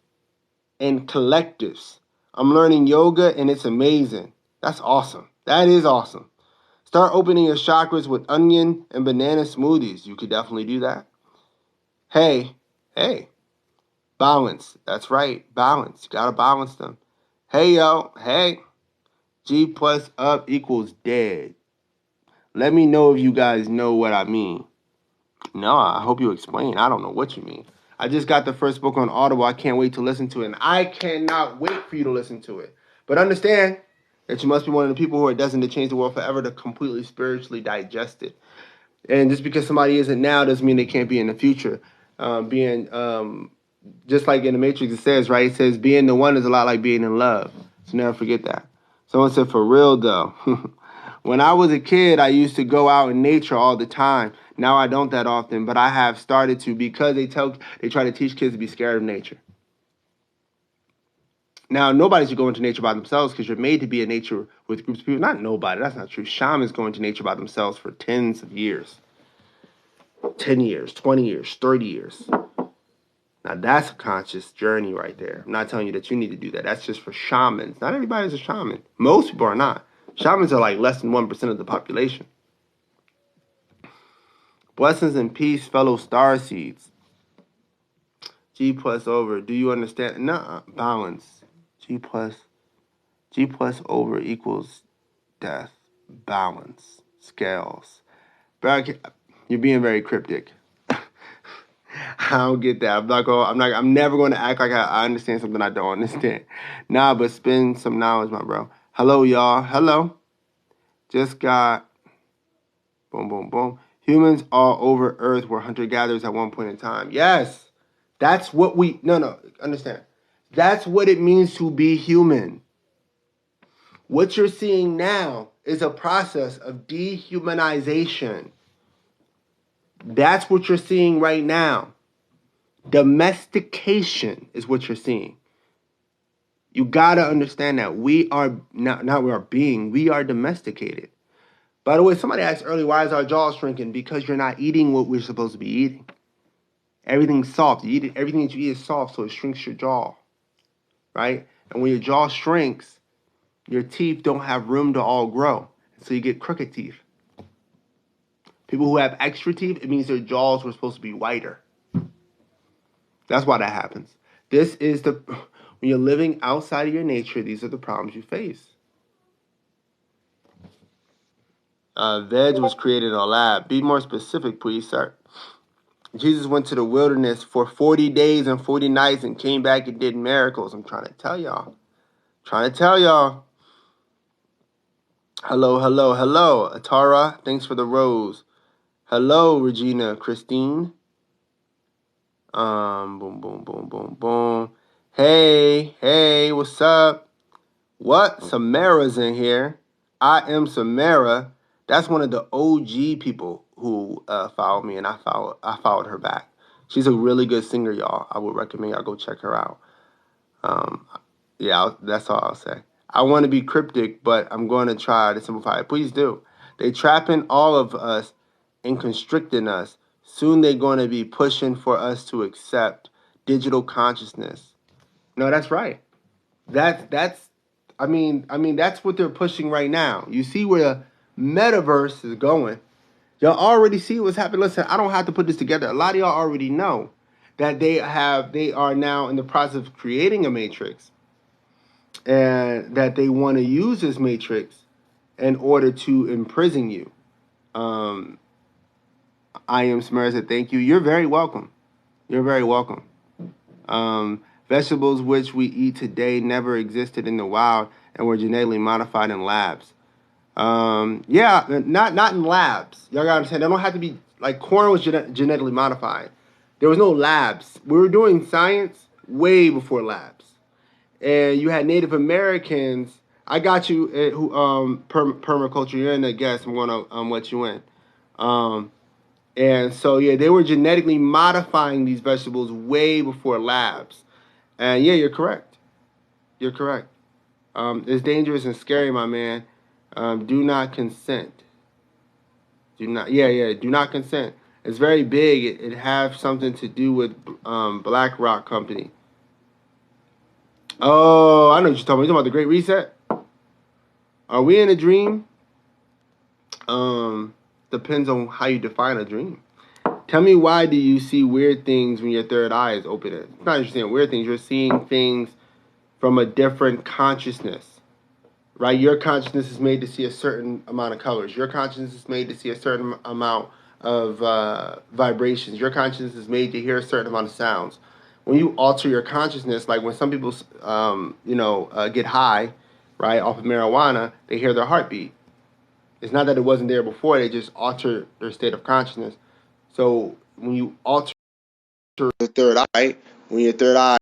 in collectives. I'm learning yoga, and it's amazing. That's awesome. That is awesome. Start opening your chakras with onion and banana smoothies. You could definitely do that. Hey, balance. That's right, balance. You gotta balance them. Hey, yo, hey. G plus up equals dead. Let me know if you guys know what I mean. No, I hope you explain. I don't know what you mean. I just got the first book on Audible. I can't wait to listen to it. And I cannot wait for you to listen to it. But understand that you must be one of the people who are destined to change the world forever, to completely spiritually digest it. And just because somebody isn't now doesn't mean they can't be in the future. Just like in the Matrix it says, right? It says being the one is a lot like being in love. So never forget that. Someone said, for real though. When I was a kid, I used to go out in nature all the time. Now I don't that often, but I have started to, because they try to teach kids to be scared of nature. Now, nobody should go into nature by themselves because you're made to be in nature with groups of people. Not nobody, that's not true. Shamans go into nature by themselves for tens of years. 10 years, 20 years, 30 years. Now, that's a conscious journey right there. I'm not telling you that you need to do that. That's just for shamans. Not everybody's a shaman. Most people are not. Shamans are like less than 1% of the population. Blessings and peace, fellow star seeds. G plus over. Do you understand? Nuh-uh. Balance. G plus over equals death. Balance. Scales. You're being very cryptic. I don't get that. I'm never going to act like I understand something I don't understand. Nah, but spend some knowledge, my bro. Hello, y'all. Hello. Just got boom, boom, boom. Humans all over Earth were hunter-gatherers at one point in time. Yes. That's what understand. That's what it means to be human. What you're seeing now is a process of dehumanization. That's what you're seeing right now. Domestication is what you're seeing. You gotta understand that we are we are domesticated. By the way, somebody asked earlier, why is our jaw shrinking? Because you're not eating what we're supposed to be eating. Everything's soft. Everything that you eat is soft, so it shrinks your jaw, right? And when your jaw shrinks, your teeth don't have room to all grow, so you get crooked teeth. People who have extra teeth, it means their jaws were supposed to be wider. That's why that happens. When you're living outside of your nature, these are the problems you face. Veg was created in a lab. Be more specific, please, sir. Jesus went to the wilderness for 40 days and 40 nights and came back and did miracles. I'm trying to tell y'all. Hello. Atara, thanks for the rose. Hello, Regina Christine. Boom. Hey, what's up? What? Samara's in here. I am Samara. That's one of the OG people who followed me, and I followed her back. She's a really good singer, y'all. I would recommend y'all go check her out. That's all I'll say. I want to be cryptic, but I'm going to try to simplify it. Please do. They trapping all of us and constricting us. Soon they're going to be pushing for us to accept digital consciousness. No, that's right. That's what they're pushing right now. You see where the metaverse is going. Y'all already see what's happening. Listen, I don't have to put this together. A lot of y'all already know that they are now in the process of creating a matrix, and that they want to use this matrix in order to imprison you. I am Samara said, thank you. You're very welcome. Vegetables which we eat today never existed in the wild and were genetically modified in labs. Not in labs. Y'all gotta understand, they don't have to be, like corn was genetically modified. There was no labs. We were doing science way before labs. And you had Native Americans. I got you, permaculture. You're in the guest. I'm going to let you in. And so, they were genetically modifying these vegetables way before labs. And you're correct. It's dangerous and scary, my man. Do not consent. Do not consent. It's very big. It has something to do with BlackRock Company. Oh, I know what you're talking about. You're talking about the Great Reset? Are we in a dream? Depends on how you define a dream. Tell me, why do you see weird things when your third eye is open? It's not just seeing weird things. You're seeing things from a different consciousness, right? Your consciousness is made to see a certain amount of colors. Your consciousness is made to see a certain amount of vibrations. Your consciousness is made to hear a certain amount of sounds. When you alter your consciousness, like when some people, get high, right, off of marijuana, they hear their heartbeat. It's not that it wasn't there before; they just alter their state of consciousness. So when you alter the third eye, when your third eye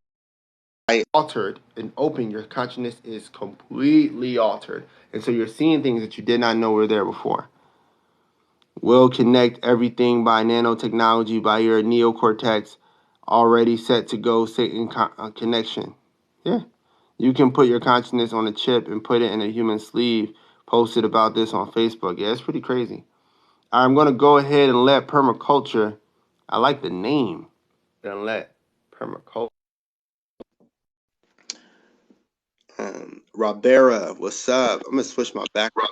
altered and open, your consciousness is completely altered, and so you're seeing things that you did not know were there before. Will connect everything by nanotechnology by your neocortex, already set to go Satan connection. Yeah, you can put your consciousness on a chip and put it in a human sleeve. Posted about this on Facebook. Yeah, it's pretty crazy. I'm gonna go ahead and let permaculture. I like the name. Gonna let permaculture. Robera, what's up? I'm gonna switch my background.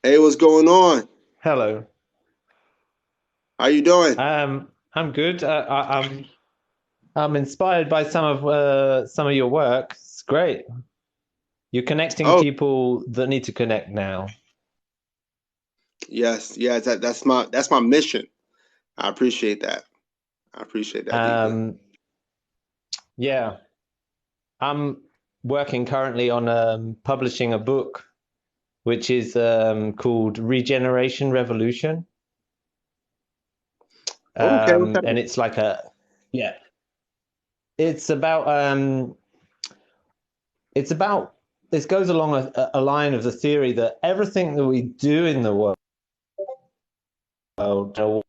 Hey, what's going on? Hello. How you doing? I'm good. I'm inspired by some of your work. It's great. You're connecting Oh, people that need to connect now. yes. That's my mission. I appreciate that. I appreciate that deeply. Yeah, I'm working currently on publishing a book, which is called Regeneration Revolution. Okay, what's that? And it's like yeah, it's about it's about this goes along a line of the theory that everything that we do in the world in a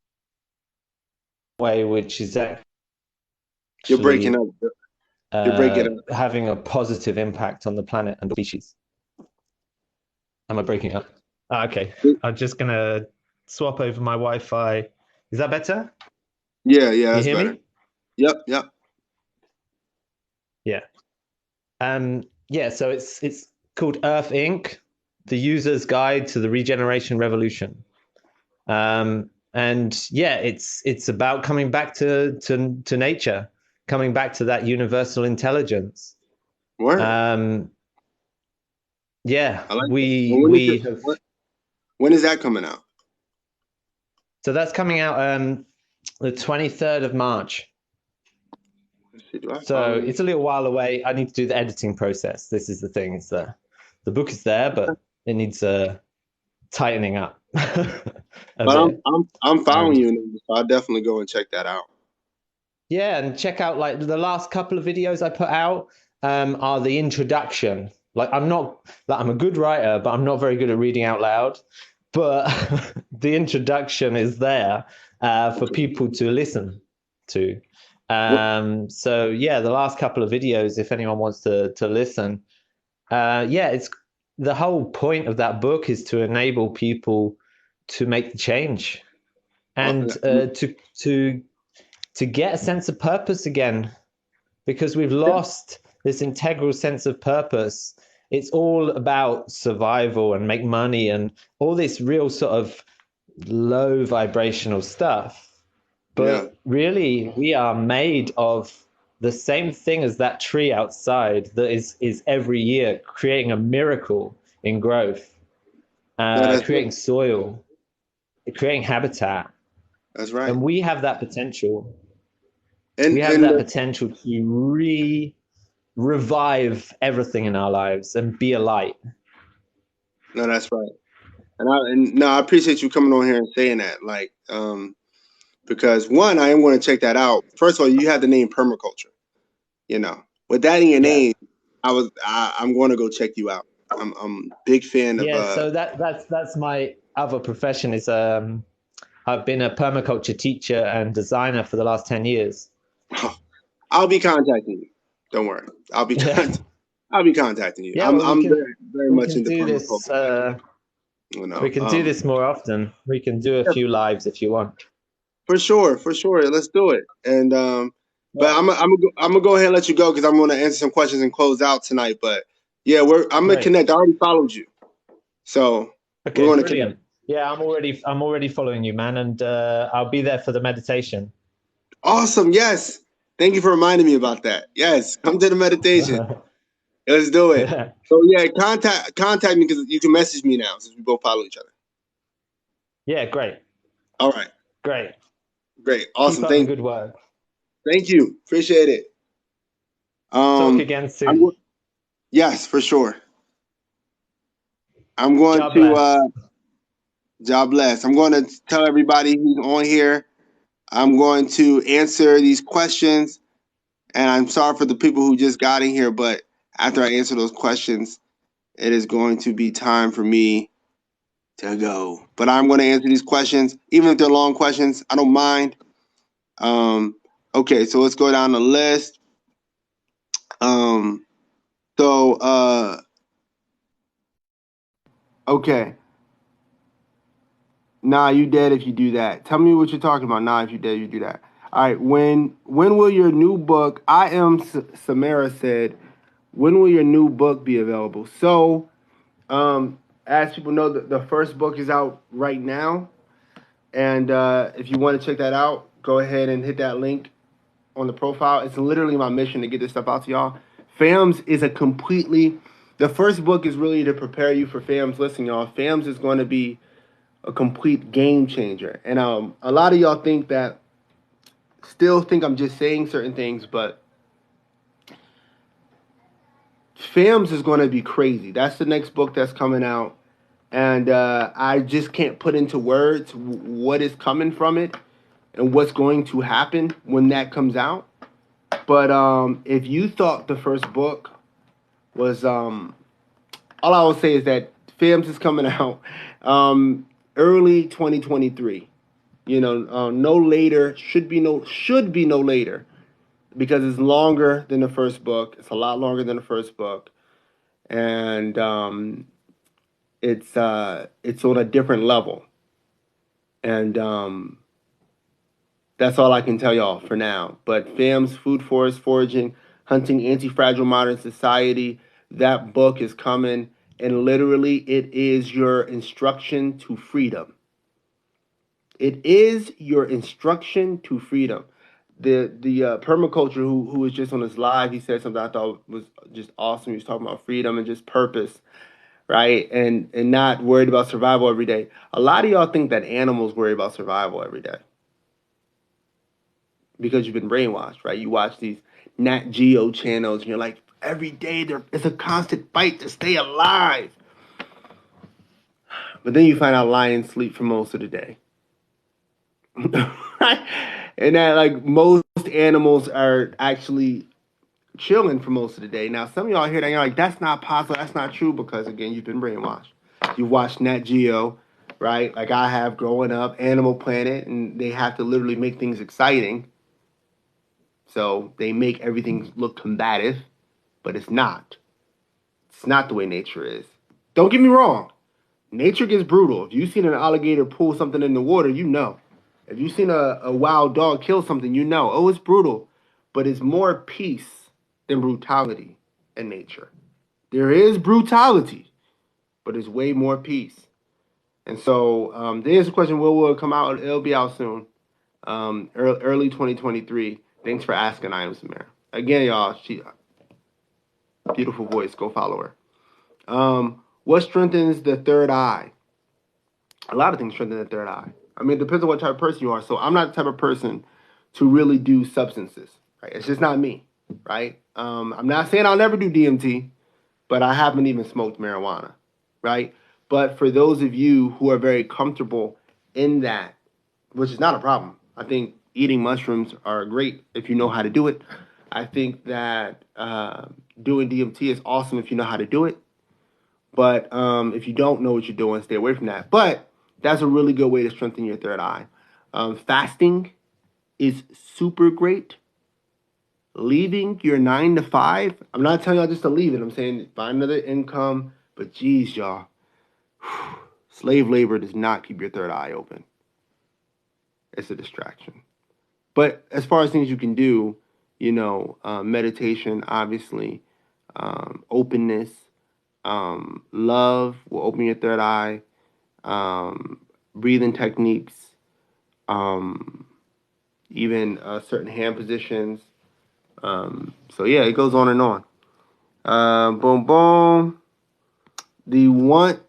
way which is You're breaking actually up. You're breaking up. having a positive impact on the planet and the species. Am I breaking up? Okay. I'm just gonna swap over my Wi-Fi. Is that better? Yeah, You that's hear better. me? Yep. Yeah. Yeah, so it's called Earth Inc., the user's guide to the regeneration revolution. And yeah, it's about coming back to nature, coming back to that universal intelligence. Word. Um, yeah, I like that. we Well, we have. when is that coming out? So that's coming out the 23rd of March. Let's see, do I follow So you? it's a little while away. I need to do the editing process. This is the thing. It's the book is there, but it needs tightening up a But I'm bit. I'm I'm following Um, you, so I'll definitely go and check that out. yeah, and check out like the last couple of videos I put out are the introduction. Like I'm not like I'm a good writer, but I'm not very good at reading out loud. But the introduction is there for Okay. people to listen to. What? So yeah, the last couple of videos, if anyone wants to listen, yeah, it's the whole point of that book is to enable people to make the change and to get a sense of purpose again because we've lost this integral sense of purpose. It's all about survival and make money and all this real sort of low vibrational stuff. Yeah. But really, we are made of the same thing as that tree outside that is every year creating a miracle in growth, No, that's creating soil, creating habitat. that's right. And we have that potential. We And have and that potential to revive everything in our lives and be a light. no, that's right. And no, I appreciate you coming on here and saying that. Like, because one, I am going to check that out. First of all, you have the name permaculture. With that in your Yeah. name, I'm going to go check you out. I'm big fan of Yeah, so that's my other profession is I've been a permaculture teacher and designer for the last 10 years. I'll be contacting you. Don't worry. Yeah. I'll be contacting you. Yeah, I'm well I'm very we much can into do permaculture. this You we know, can do this more often. We can do a yeah, few lives if you want. for sure. Let's do it. And but Yeah. I'm gonna go ahead and let you go because I'm gonna answer some questions and close out tonight. But yeah, I'm gonna Great. connect. I already followed you, so we're Okay, gonna connect. brilliant. Yeah, I'm already following you, man, and I'll be there for the meditation. Awesome. Yes. Thank you for reminding me about that. Yes. Come to the meditation. Let's do it. So yeah, contact me because you can message me now since we both follow each other. Yeah, great. All right. Great. Great. Keep Awesome. up the good work. Thank you. Appreciate it. Talk again I'm soon. yes, for sure. I'm going God to bless. God bless. I'm going to tell everybody who's on here. I'm going to answer these questions, and I'm sorry for the people who just got in here, but after I answer those questions, it is going to be time for me to go. But I'm going to answer these questions, even if they're long questions. I don't mind. Okay, so let's go down the list. Um, so, okay. Nah, you dead if you do that. Tell me what you're talking about. Nah, if you dead, you do that. All right. When will your new book? I am Samara said. When will your new book be available? So, as people know, the first book is out right now, and if you want to check that out, go ahead and hit that link on the profile. It's literally my mission to get this stuff out to y'all. FAMS is a completely. The first book is really to prepare you for FAMS. Listen, y'all. FAMS is going to be a complete game changer. And a lot of y'all still think I'm just saying certain things, but FAMS is going to be crazy. That's the next book that's coming out. And I just can't put into words what is coming from it and what's going to happen when that comes out. But if you thought the first book was, all I will say is that FAMS is coming out early 2023. No later, should be no later, because it's longer than the first book. It's a lot longer than the first book, and it's on a different level, and that's all I can tell y'all for now. But FAMS, Food Forest Foraging, Hunting Anti-Fragile Modern Society, that book is coming, and literally it is your instruction to freedom. It is your instruction to freedom. The permaculture who was just on his live, he said something I thought was just awesome. He was talking about freedom and just purpose, right? And not worried about survival every day. A lot of y'all think that animals worry about survival every day because you've been brainwashed, right? You watch these Nat Geo channels and you're like, every day it's a constant fight to stay alive. But then you find out lions sleep for most of the day. Right? And that like most animals are actually chilling for most of the day. Now, some of y'all hear that, you're like, that's not possible, that's not true, because again, you've been brainwashed. You watched Nat Geo, right? Like I have growing up, Animal Planet, and they have to literally make things exciting. So they make everything look combative, but it's not. It's not the way nature is. Don't get me wrong. Nature gets brutal. If you've seen an alligator pull something in the water, you know. If you've seen a wild dog kill something, you know. Oh, it's brutal. But it's more peace than brutality in nature. There is brutality, but it's way more peace. And so there's a question, will it come out? It'll be out soon. Early 2023. Thanks for asking, I am Samara. Again, y'all, she beautiful voice. Go follow her. What strengthens the third eye? A lot of things strengthen the third eye. I mean, it depends on what type of person you are. So I'm not the type of person to really do substances, right? It's just not me, right? I'm not saying I'll never do DMT, but I haven't even smoked marijuana, right? But for those of you who are very comfortable in that, which is not a problem, I think eating mushrooms are great if you know how to do it. I think that doing DMT is awesome if you know how to do it. But if you don't know what you're doing, stay away from that. But that's a really good way to strengthen your third eye. Fasting is super great. Leaving your 9 to 5. I'm not telling y'all just to leave it. I'm saying find another income. But geez, y'all, slave labor does not keep your third eye open. It's a distraction. But as far as things you can do, meditation, obviously, openness, love will open your third eye. Breathing techniques, even certain hand positions. So yeah, it goes on and on. Boom, boom. Do you want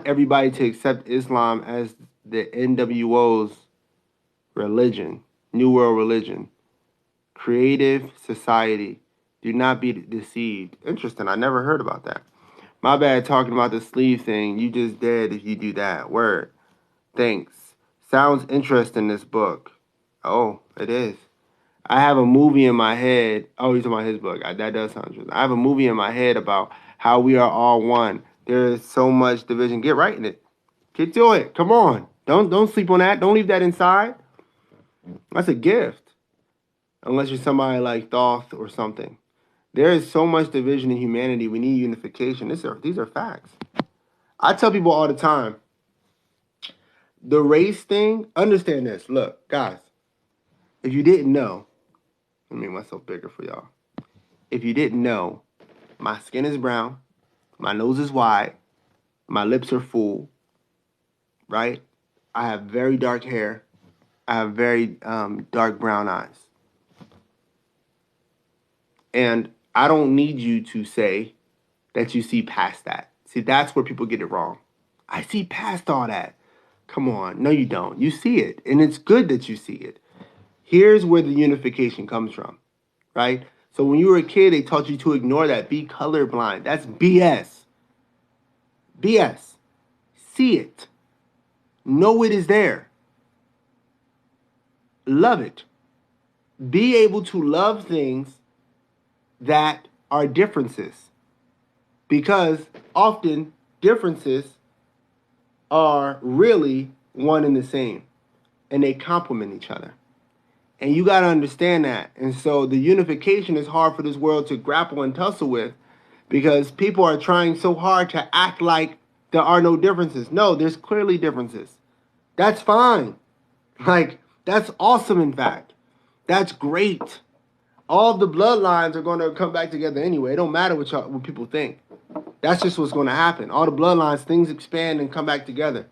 everybody to accept Islam as the NWO's religion, New World religion, creative society. Do not be deceived. Interesting. I never heard about that. My bad talking about the sleeve thing. You just dead if you do that. Word. Thanks. Sounds interesting, this book. Oh, it is. I have a movie in my head. Oh, you're talking about his book. That does sound interesting. I have a movie in my head about how we are all one. There is so much division. Get right in it. Get to it. Come on. Don't sleep on that. Don't leave that inside. That's a gift. Unless you're somebody like Thoth or something. There is so much division in humanity. We need unification. These are facts. I tell people all the time, the race thing, understand this. Look, guys, if you didn't know, let me make myself bigger for y'all. If you didn't know, my skin is brown, my nose is wide, my lips are full, right? I have very dark hair. I have very dark brown eyes. And I don't need you to say that you see past that. See, that's where people get it wrong. I see past all that. Come on. No, you don't. You see it. And it's good that you see it. Here's where the unification comes from, right? So when you were a kid, they taught you to ignore that. Be colorblind. That's BS. BS. See it. Know it is there. Love it. Be able to love things that are differences. Because often differences are really one and the same. And they complement each other. And you got to understand that. And so the unification is hard for this world to grapple and tussle with because people are trying so hard to act like there are no differences. No, there's clearly differences. That's fine. Like, that's awesome, in fact. That's great. All the bloodlines are going to come back together anyway. It don't matter what people think. That's just what's going to happen. All the bloodlines, things expand and come back together.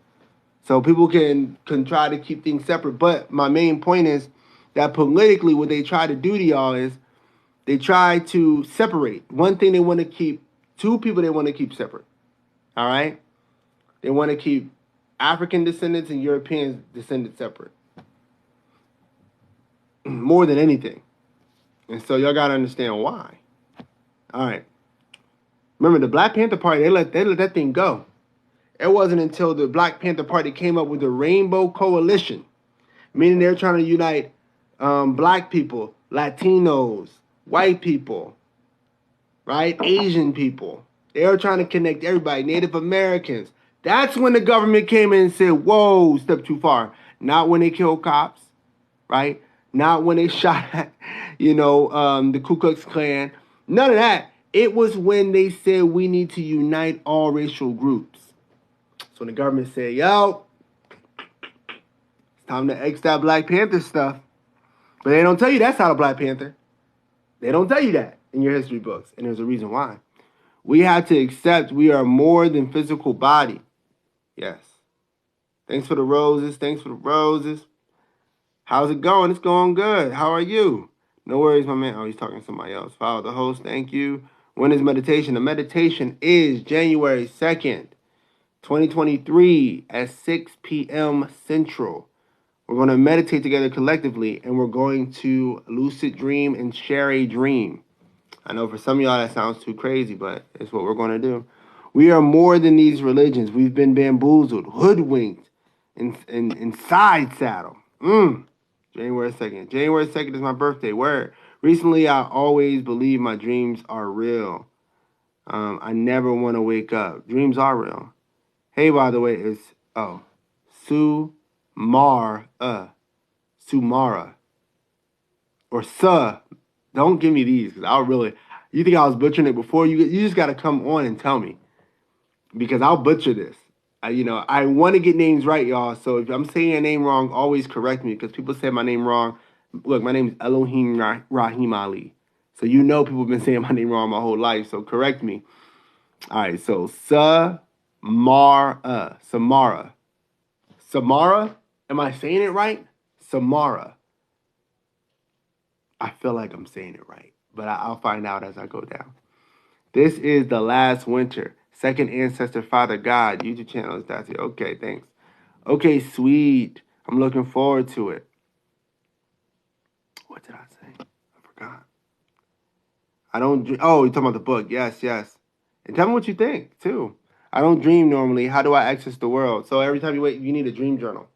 So people can try to keep things separate. But my main point is that politically what they try to do to y'all is they try to separate. One thing they want to keep, two people they want to keep separate. All right? They want to keep African descendants and European descendants separate. More than anything. And so y'all got to understand why. All right. Remember, the Black Panther Party, they let that thing go. It wasn't until the Black Panther Party came up with the Rainbow Coalition, meaning they're trying to unite black people, Latinos, white people, right? Asian people. They were trying to connect everybody, Native Americans. That's when the government came in and said, whoa, step too far. Not when they killed cops, right? Not when they shot at, the Ku Klux Klan. None of that. It was when they said we need to unite all racial groups. So when the government said, yo, it's time to X that Black Panther stuff. But they don't tell you that's not a Black Panther. They don't tell you that in your history books. And there's a reason why. We have to accept we are more than physical body. Yes. Thanks for the roses. Thanks for the roses. How's it going? It's going good. How are you? No worries, my man. Oh, he's talking to somebody else. Follow the host. Thank you. When is meditation? The meditation is January 2nd, 2023 at 6 p.m. Central. We're going to meditate together collectively, and we're going to lucid dream and share a dream. I know for some of y'all that sounds too crazy, but it's what we're going to do. We are more than these religions. We've been bamboozled, hoodwinked, and side saddled. January 2nd. January 2nd is my birthday. Word. Recently, I always believe my dreams are real. I never want to wake up. Dreams are real. Hey, by the way, it's, Sumara. Or Suh. Don't give me these, because you think I was butchering it before? You just got to come on and tell me, because I'll butcher this. I want to get names right, y'all. So if I'm saying a name wrong, always correct me, because people say my name wrong. Look, my name is Elohim Rahim Ali. So people have been saying my name wrong my whole life, so correct me. All right, so Samara. Samara? Am I saying it right? Samara. I feel like I'm saying it right, but I'll find out as I go down. This is The Last Winter. Second Ancestor Father God. YouTube channel is Dacia. Okay, thanks. Okay, sweet. I'm looking forward to it. What did I say? I forgot. I don't dream. Oh, you're talking about the book. Yes, yes. And tell me what you think, too. I don't dream normally. How do I access the world? So every time you wake, you need a dream journal,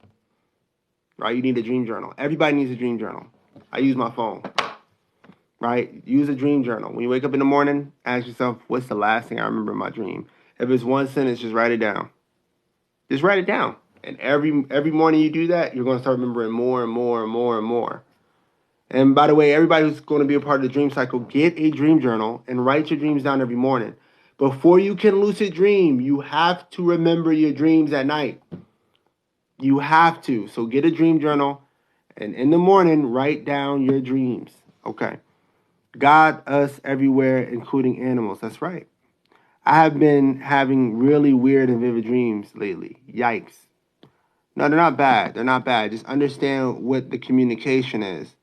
right? You need a dream journal. Everybody needs a dream journal. I use my phone, right? Use a dream journal. When you wake up in the morning, ask yourself, what's the last thing I remember in my dream? If it's one sentence, just write it down. Just write it down. And every morning you do that, you're going to start remembering more and more and more and more. And by the way, everybody who's going to be a part of the dream cycle, get a dream journal and write your dreams down every morning. Before you can lucid dream, you have to remember your dreams at night. You have to. So get a dream journal and in the morning, write down your dreams. Okay. God, us, everywhere, including animals. That's right. I have been having really weird and vivid dreams lately. Yikes. No, they're not bad. They're not bad. Just understand what the communication is.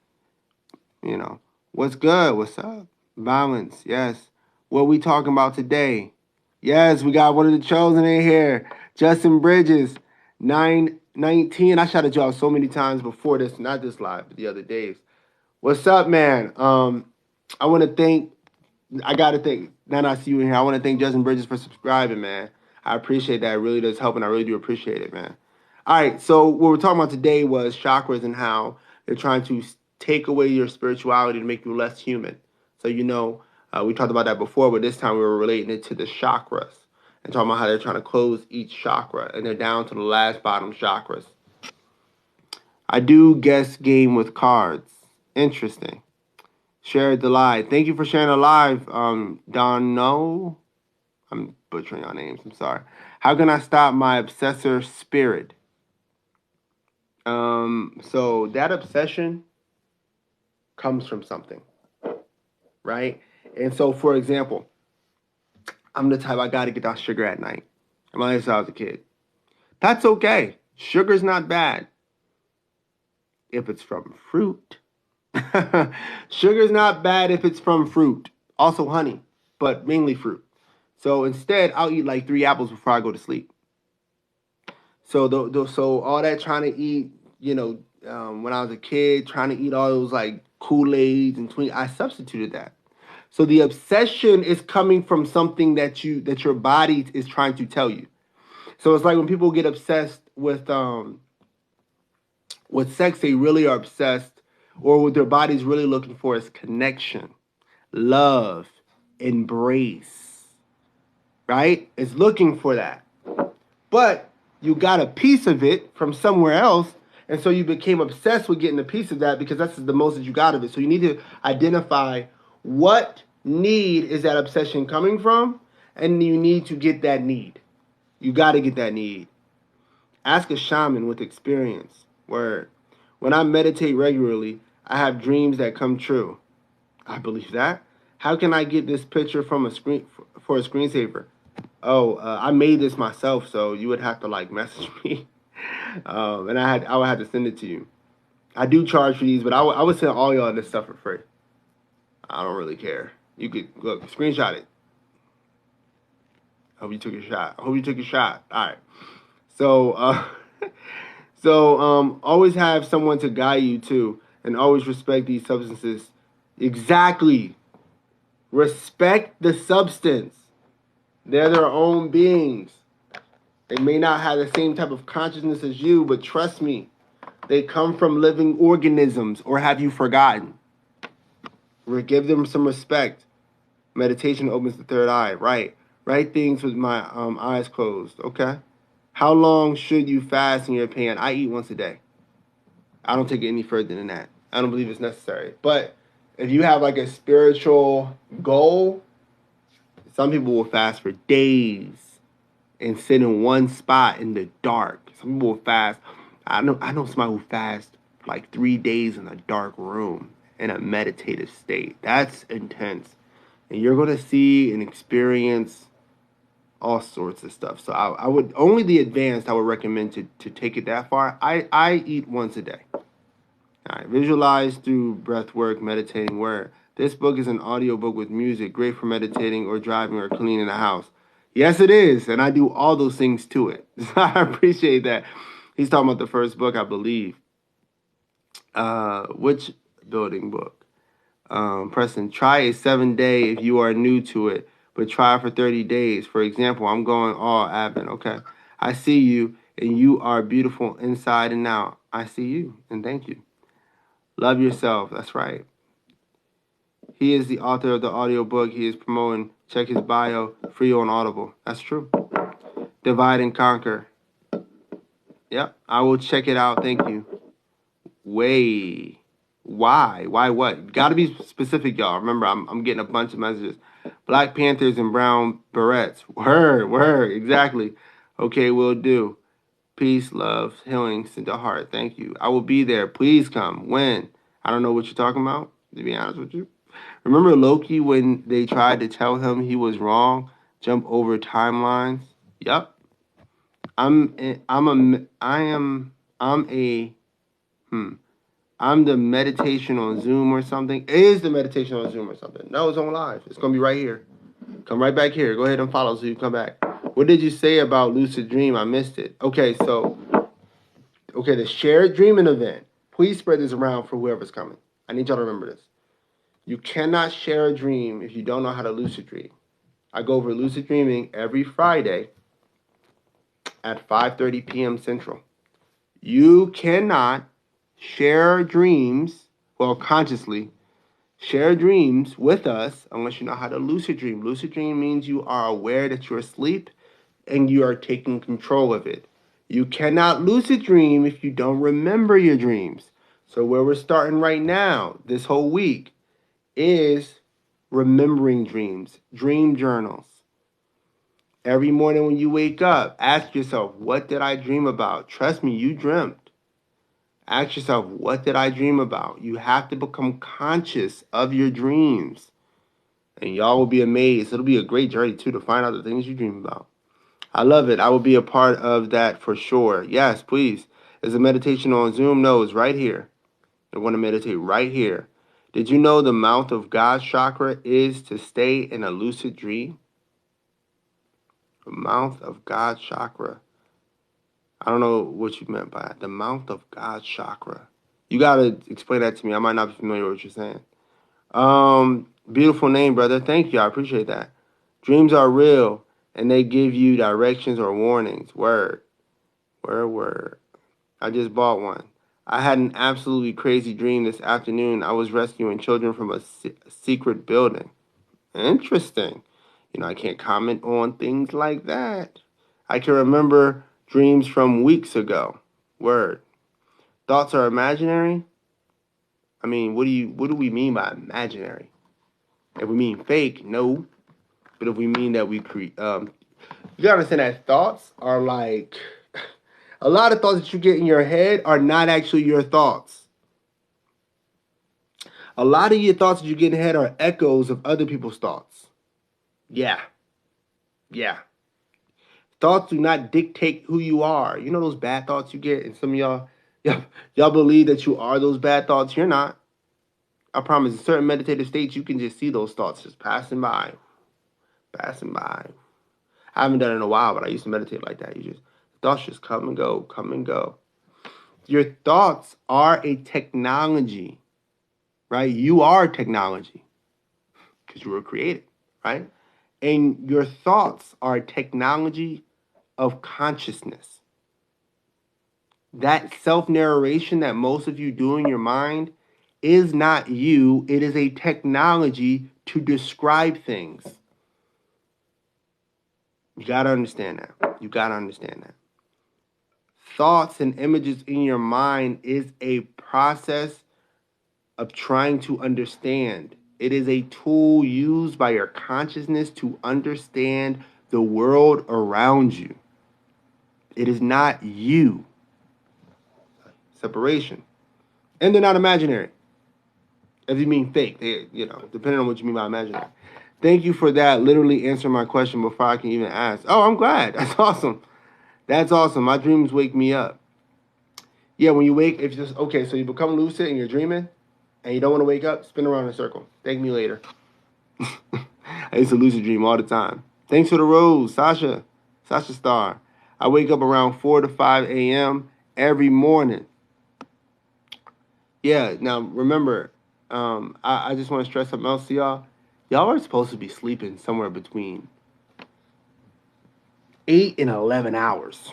You know, what's good? What's up? Balance. Yes. What we talking about today? Yes, we got one of the chosen in here. Justin Bridges, 919. I shouted you out so many times before this, not this live, but the other days. What's up, man? I want to thank. I got to thank. Now that I see you in here, I want to thank Justin Bridges for subscribing, man. I appreciate that. It really does help, and I really do appreciate it, man. All right, so what we're talking about today was chakras and how they're trying to take away your spirituality to make you less human. So, we talked about that before, but this time we were relating it to the chakras and talking about how they're trying to close each chakra, and they're down to the last bottom chakras. I do guess game with cards. Interesting. Share the live. Thank you for sharing the live, Dono. I'm butchering your names. I'm sorry. How can I stop my obsessor spirit? So that obsession comes from something, right? And so, for example, I'm the type I gotta get that sugar at night. I'm like since I was a kid. That's okay. Sugar's not bad if it's from fruit. Sugar's not bad if it's from fruit. Also honey, but mainly fruit. So instead, I'll eat like 3 apples before I go to sleep. So all that trying to eat, when I was a kid, trying to eat all those like Kool-Aids and Twinkies, I substituted that. So the obsession is coming from something that your body is trying to tell you. So it's like when people get obsessed with sex, they really are obsessed, or what their body's really looking for is connection, love, embrace. Right? It's looking for that. But you got a piece of it from somewhere else, and so you became obsessed with getting a piece of that because that's the most that you got of it. So you need to identify what need is that obsession coming from, and you need to get that need. You got to get that need. Ask a shaman with experience. Word. When I meditate regularly, I have dreams that come true. I believe that. How can I get this picture from a screen for a screensaver? Oh, I made this myself, so you would have to like message me, and I would have to send it to you. I do charge for these, but I would send all y'all this stuff for free. I don't really care. You could look screenshot it. Hope you took a shot. Hope you took a shot. All right. So always have someone to guide you too, and always respect these substances. Exactly. Respect the substance. They're their own beings. They may not have the same type of consciousness as you, but trust me, they come from living organisms, or have you forgotten? Give them some respect. Meditation opens the third eye. Right. Write things with my eyes closed. Okay. How long should you fast in your opinion? I eat once a day. I don't take it any further than that. I don't believe it's necessary. But if you have like a spiritual goal, some people will fast for days and sit in one spot in the dark. Some people will fast. I know somebody who fasts for like 3 days in a dark room in a meditative state. That's intense. And you're going to see and experience all sorts of stuff. So I would, only the advanced, I would recommend to take it that far. I eat once a day. All right, visualize through breath work, meditating. Where this book is an audio book with music, great for meditating or driving or cleaning the house. Yes, it is, and I do all those things to it. I appreciate that. He's talking about the first book, I believe. Which building book? Preston, try a 7-day if you are new to it, but try for 30 days. For example, I'm going all admin. Okay. I see you, and you are beautiful inside and out. I see you, and thank you. Love yourself. That's right. He is the author of the audiobook he is promoting. Check his bio, free on Audible. That's true. Divide and Conquer. Yep, I will check it out. Thank you. Why? Why what? Got to be specific, y'all. Remember, I'm getting a bunch of messages. Black Panthers and brown berets. Word. Exactly. Okay, will do. Peace, love, healing, send to heart. Thank you. I will be there. Please come. When? I don't know what you're talking about, to be honest with you. Remember Loki when they tried to tell him he was wrong? Jump over timelines? Yep. I'm the meditation on Zoom or something. It is the meditation on Zoom or something. No, it's on live. It's gonna be right here. Come right back here. Go ahead and follow so you come back. What did you say about lucid dream? I missed it. Okay, the shared dreaming event. Please spread this around for whoever's coming. I need y'all to remember this. You cannot share a dream if you don't know how to lucid dream. I go over lucid dreaming every Friday at 5:30 p.m. Central. You cannot share dreams, consciously, share dreams with us unless you know how to lucid dream. Lucid dream means you are aware that you're asleep and you are taking control of it. You cannot lucid dream if you don't remember your dreams. So where we're starting right now, this whole week, is remembering dreams, dream journals. Every morning when you wake up, ask yourself, what did I dream about? Trust me, you dreamt. Ask yourself, what did I dream about? You have to become conscious of your dreams. And y'all will be amazed. It'll be a great journey, too, to find out the things you dream about. I love it. I will be a part of that for sure. Yes, please. Is a meditation on Zoom? No, it's right here. I want to meditate right here. Did you know the mouth of God's chakra is to stay in a lucid dream? The mouth of God's chakra. I don't know what you meant by that. The mouth of God's chakra. You got to explain that to me. I might not be familiar with what you're saying. Beautiful name, brother. Thank you. I appreciate that. Dreams are real, and they give you directions or warnings. Word. I just bought one. I had an absolutely crazy dream this afternoon. I was rescuing children from a secret building. Interesting. I can't comment on things like that. I can remember dreams from weeks ago. Word. Thoughts are imaginary? I mean, what do we mean by imaginary? If we mean fake, no. But if we mean that we create, you gotta understand that thoughts are like, a lot of thoughts that you get in your head are not actually your thoughts. A lot of your thoughts that you get in your head are echoes of other people's thoughts. Yeah. Thoughts do not dictate who you are. You know those bad thoughts you get, and some of y'all believe that you are those bad thoughts. You're not. I promise. In certain meditative states, you can just see those thoughts just passing by. I haven't done it in a while, but I used to meditate like that. Thoughts just come and go. Your thoughts are a technology, right? You are technology because you were created, right? And your thoughts are a technology of consciousness. That self-narration that most of you do in your mind is not you. It is a technology to describe things. You got to understand that. Thoughts and images in your mind is a process of trying to understand. It is a tool used by your consciousness to understand the world around you. It is not you. Separation. And they're not imaginary. If you mean fake, depending on what you mean by imaginary. Thank you for that. Literally answering my question before I can even ask. Oh, I'm glad. That's awesome. My dreams wake me up. Yeah, when you wake, so you become lucid and you're dreaming and you don't want to wake up, spin around in a circle. Thank me later. I used to lucid dream all the time. Thanks for the rose, Sasha Star. I wake up around 4 to 5 a.m. every morning. Yeah, now remember, I just want to stress something else to y'all. Y'all are supposed to be sleeping somewhere between 8 and 11 hours.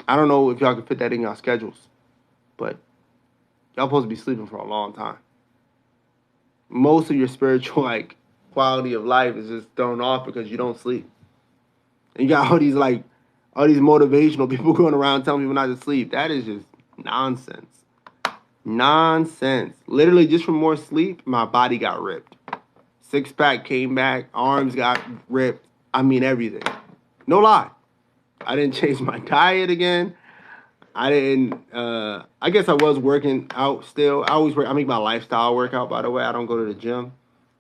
I don't know if y'all can fit that in y'all schedules, but y'all supposed to be sleeping for a long time. Most of your spiritual quality of life is just thrown off because you don't sleep. And you got all these motivational people going around telling people not to sleep. That is just nonsense. Nonsense. Literally, just from more sleep, my body got ripped. Six pack came back, arms got ripped. I mean, everything. No lie. I didn't change my diet again. I didn't, I guess I was working out still. I make my lifestyle workout, by the way. I don't go to the gym.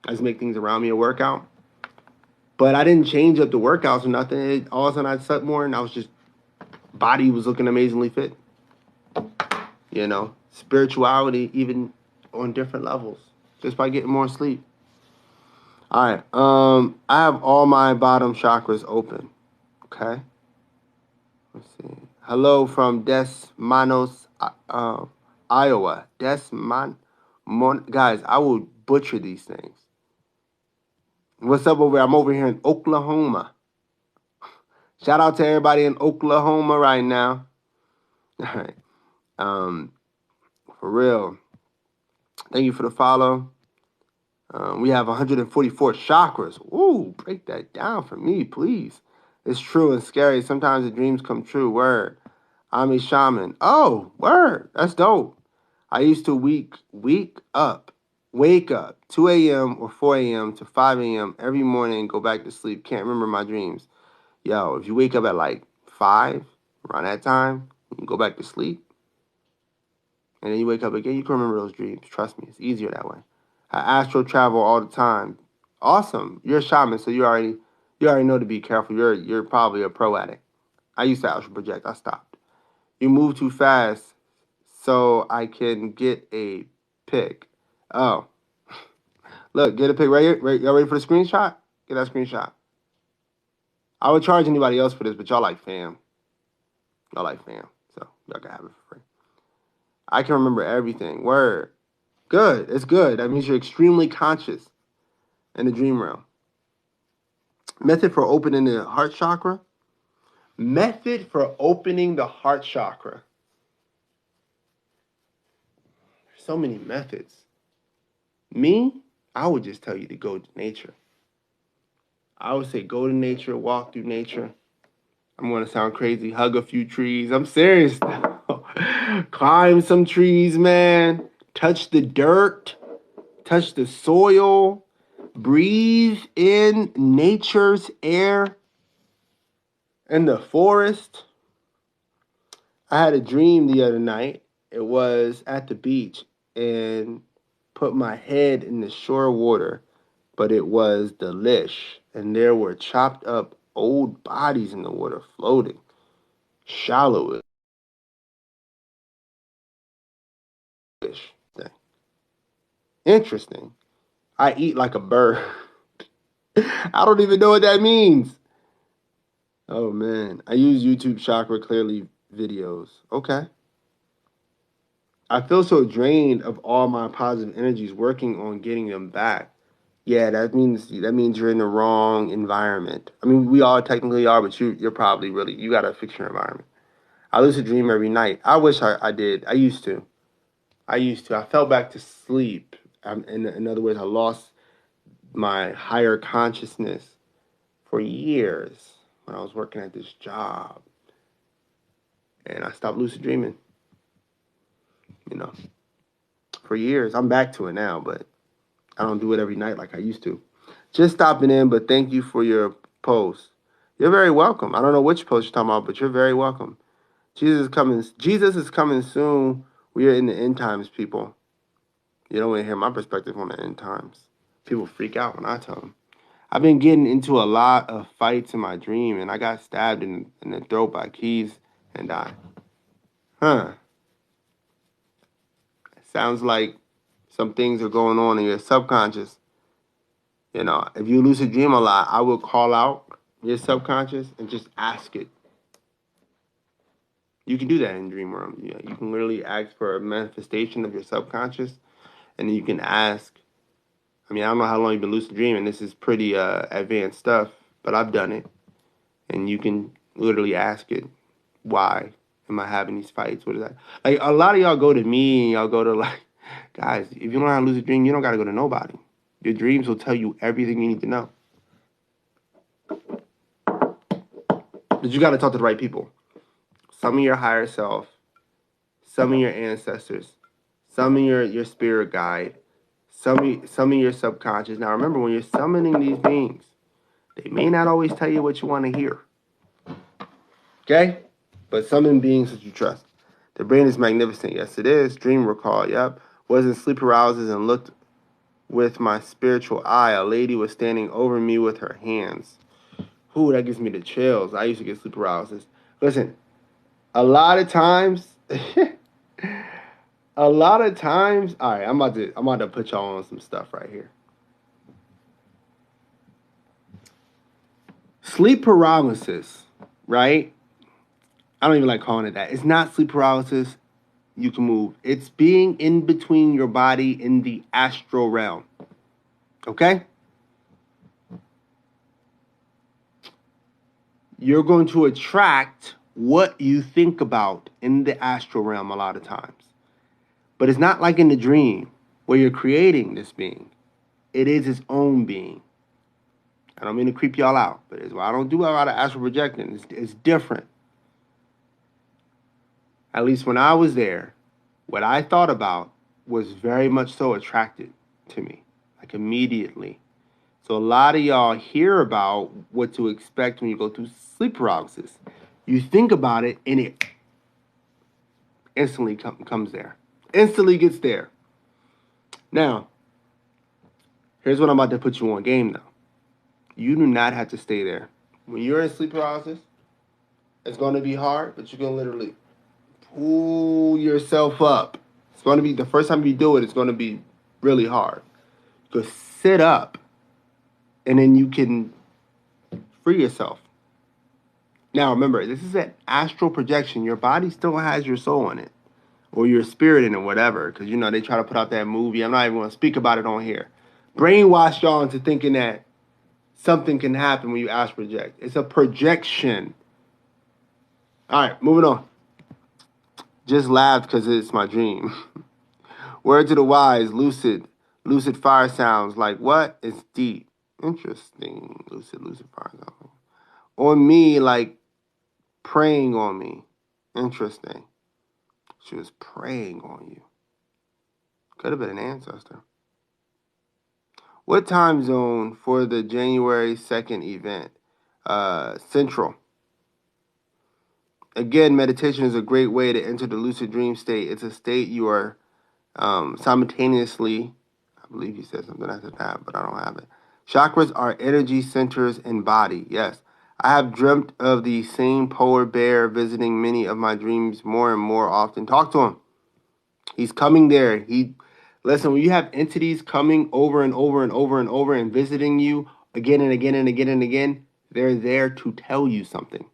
I just make things around me a workout. But I didn't change up the workouts or nothing. All of a sudden, I slept more and body was looking amazingly fit. You know, spirituality, even on different levels, just by getting more sleep. All right. I have all my bottom chakras open. Okay. Let's see. Hello from Des Manos, Iowa. Guys, I will butcher these things. What's up over here? I'm over here in Oklahoma. Shout out to everybody in Oklahoma right now. All right. For real. Thank you for the follow. We have 144 chakras. Ooh, break that down for me, please. It's true and scary. Sometimes the dreams come true. Word. I'm a shaman. Oh, word. That's dope. I used to wake up 2 a.m. or 4 a.m. to 5 a.m. every morning and go back to sleep. Can't remember my dreams. Yo, if you wake up at 5, around that time, you go back to sleep, and then you wake up again, you can remember those dreams. Trust me, it's easier that way. I astral travel all the time. Awesome. You're a shaman, so you already know to be careful. You're probably a pro at it. I used to astral project. I stopped. You move too fast, so I can get a pic. Oh, look, get a pic right here. Y'all ready for the screenshot? Get that screenshot. I would charge anybody else for this, but y'all like fam. Y'all like fam, so y'all can have it for free. I can remember everything. Word. Good. It's good. That means you're extremely conscious in the dream realm. Method for opening the heart chakra. Method for opening the heart chakra. So many methods. Me, I would just tell you to go to nature. I would say go to nature, walk through nature. I'm going to sound crazy. Hug a few trees. I'm serious now. Climb some trees, man. Touch the dirt. Touch the soil. Breathe in nature's air. In the forest. I had a dream the other night. It was at the beach and put my head in the shore water, but it was delish. And there were chopped up old bodies in the water floating. Shallow-ish thing. Interesting. I eat like a bird. I don't even know what that means. Oh man. I use YouTube Chakra Clearly videos. Okay. I feel so drained of all my positive energies working on getting them back. Yeah, that means you're in the wrong environment. I mean, we all technically are, but you're probably you gotta fix your environment. I lucid dream every night. I wish I did. I used to. I fell back to sleep. In other words, I lost my higher consciousness for years when I was working at this job. And I stopped lucid dreaming. You know, for years. I'm back to it now, but I don't do it every night like I used to. Just stopping in, but thank you for your post. You're very welcome. I don't know which post you're talking about, but you're very welcome. Jesus is coming. Jesus is coming soon. We are in the end times, people. You don't want to hear my perspective on the end times. People freak out when I tell them. I've been getting into a lot of fights in my dream, and I got stabbed in the throat by keys and died. Huh. Sounds like some things are going on in your subconscious. You know, if you lucid dream a lot, I would call out your subconscious and just ask it. You can do that in dream realm. You can literally ask for a manifestation of your subconscious, and you can ask. I mean, I don't know how long you've been lucid dreaming. This is pretty advanced stuff, but I've done it, and you can literally ask it, why am I having these fights? What is that? Like, a lot of y'all go to me and y'all go to, like, guys, if you don't know how to lucid dream, you don't got to go to nobody. Your dreams will tell you everything you need to know. But you got to talk to the right people. Summon your higher self, summon your ancestors, summon your spirit guide, summon your subconscious. Now remember, when you're summoning these beings, they may not always tell you what you want to hear. Okay? But summon beings that you trust. The brain is magnificent. Yes, it is. Dream recall. Yep. Was in sleep paralysis and looked with my spiritual eye. A lady was standing over me with her hands. Ooh, that gives me the chills. I used to get sleep paralysis. Listen, a lot of times, all right, I'm about to put y'all on some stuff right here. Sleep paralysis, right? I don't even like calling it that. It's not sleep paralysis. You can move. It's being in between your body in the astral realm. Okay? You're going to attract what you think about in the astral realm a lot of times. But it's not like in the dream where you're creating this being. It is its own being. I don't mean to creep y'all out, but it's why I don't do a lot of astral projecting. It's different. At least when I was there, what I thought about was very much so attracted to me, like immediately. So a lot of y'all hear about what to expect when you go through sleep paralysis. You think about it and it instantly comes there. Instantly gets there. Now, here's what I'm about to put you on game now. You do not have to stay there. When you're in sleep paralysis, it's going to be hard, but you can literally pull yourself up. It's going to be, the first time you do it, it's going to be really hard. You can sit up and then you can free yourself. Now remember, this is an astral projection. Your body still has your soul in it, or your spirit in it, whatever. Because, you know, they try to put out that movie. I'm not even going to speak about it on here. Brainwash y'all into thinking that something can happen when you astral project. It's a projection. All right, moving on. Just laughed because it's my dream. Word to the wise, lucid fire sounds like what? It's deep. Interesting. Lucid fire sounds. On me, like praying on me. Interesting. She was praying on you. Could have been an ancestor. What time zone for the January 2nd event? Central. Again, meditation is a great way to enter the lucid dream state. It's a state you are simultaneously, I believe he said something after that, but I don't have it. Chakras are energy centers in body. Yes. I have dreamt of the same polar bear visiting many of my dreams more and more often. Talk to him. He's coming there. Listen, when you have entities coming over and over and over and over and visiting you again and again and again and again, they're there to tell you something.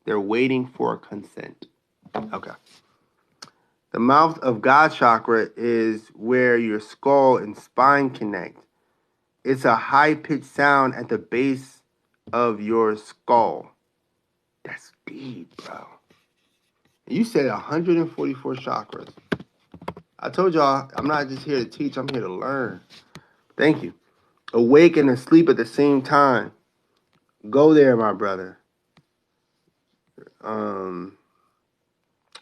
They're waiting for consent. Okay. The mouth of God chakra is where your skull and spine connect. It's a high-pitched sound at the base of your skull. That's deep, bro. You said 144 chakras. I told y'all, I'm not just here to teach, I'm here to learn. Thank you. Awake and asleep at the same time. Go there, my brother.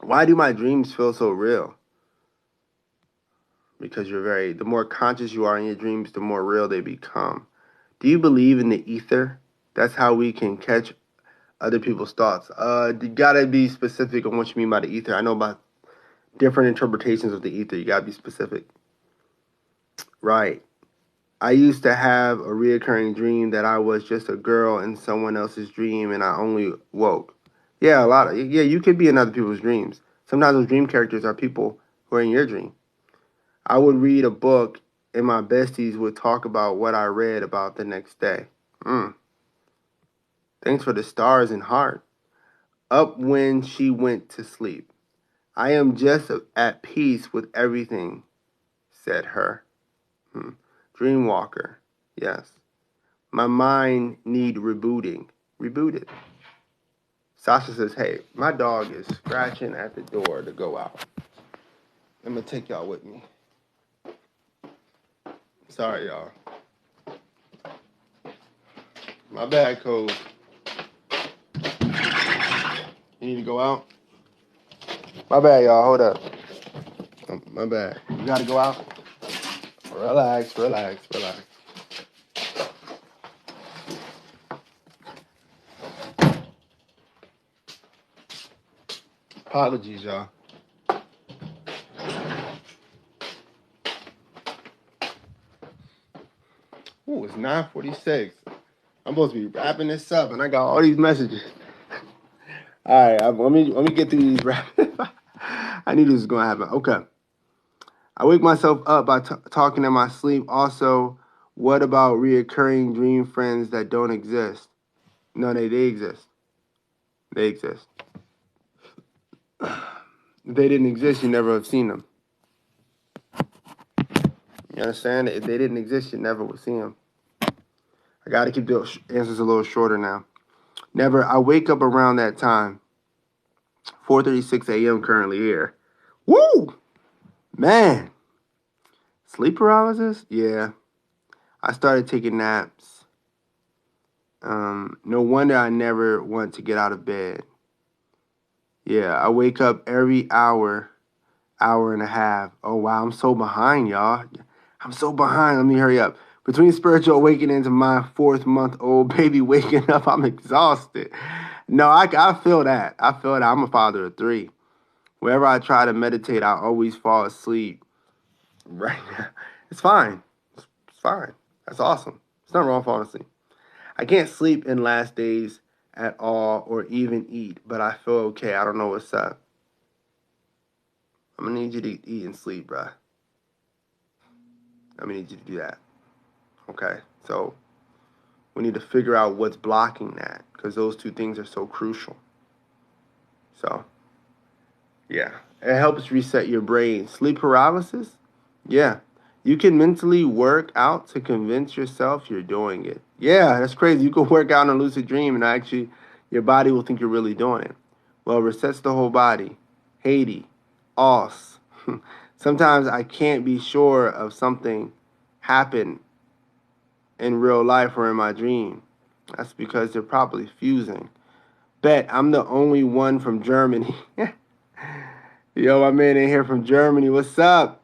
Why do my dreams feel so real? Because the more conscious you are in your dreams, the more real they become. Do you believe in the ether? That's how we can catch other people's thoughts. You gotta be specific on what you mean by the ether. I know about different interpretations of the ether. You gotta be specific. Right. I used to have a reoccurring dream that I was just a girl in someone else's dream and I only woke. Yeah, you could be in other people's dreams. Sometimes those dream characters are people who are in your dream. I would read a book and my besties would talk about what I read about the next day. Thanks for the stars and heart. up when she went to sleep. I am just at peace with everything, said her. Dreamwalker. Yes. My mind need rebooting. Reboot it. Sasha says, hey, my dog is scratching at the door to go out. I'm going to take y'all with me. Sorry, y'all. My bad, Code. You need to go out? My bad, y'all. Hold up. My bad. You got to go out? Relax, relax, relax. Apologies, y'all. Ooh, it's 9:46. I'm supposed to be wrapping this up, and I got all these messages. All right, let me get through these rapid. I knew this was gonna happen. Okay. I wake myself up by talking in my sleep. Also, what about reoccurring dream friends that don't exist? No, they exist. They exist. If they didn't exist, you never have seen them. You understand? If they didn't exist, you never would see them. I got to keep the answers a little shorter now. Never. I wake up around that time. 4:36 a.m. currently here. Woo! Man. Sleep paralysis? Yeah. I started taking naps. No wonder I never want to get out of bed. Yeah, I wake up every hour and a half. Oh, wow, I'm so behind, y'all. I'm so behind. Let me hurry up. Between spiritual awakenings and my 4-month-old baby waking up, I'm exhausted. No, I feel that. I feel that. I'm a father of 3. Whenever I try to meditate, I always fall asleep. Right now. It's fine. It's fine. That's awesome. It's not wrong falling asleep. I can't sleep in last days at all or even eat, but I feel okay. I don't know what's up. I'm going to need you to eat and sleep, bruh. I'm going to need you to do that. Okay? So we need to figure out what's blocking that because those 2 things are so crucial. So, yeah. It helps reset your brain. Sleep paralysis? Yeah. You can mentally work out to convince yourself you're doing it. Yeah, that's crazy. You can work out in a lucid dream and actually your body will think you're really doing it. Well, it resets the whole body. Haiti. Os. Sometimes I can't be sure of something happened in real life or in my dream. That's because they're probably fusing. Bet I'm the only one from Germany. Yo, my man in here from Germany. What's up?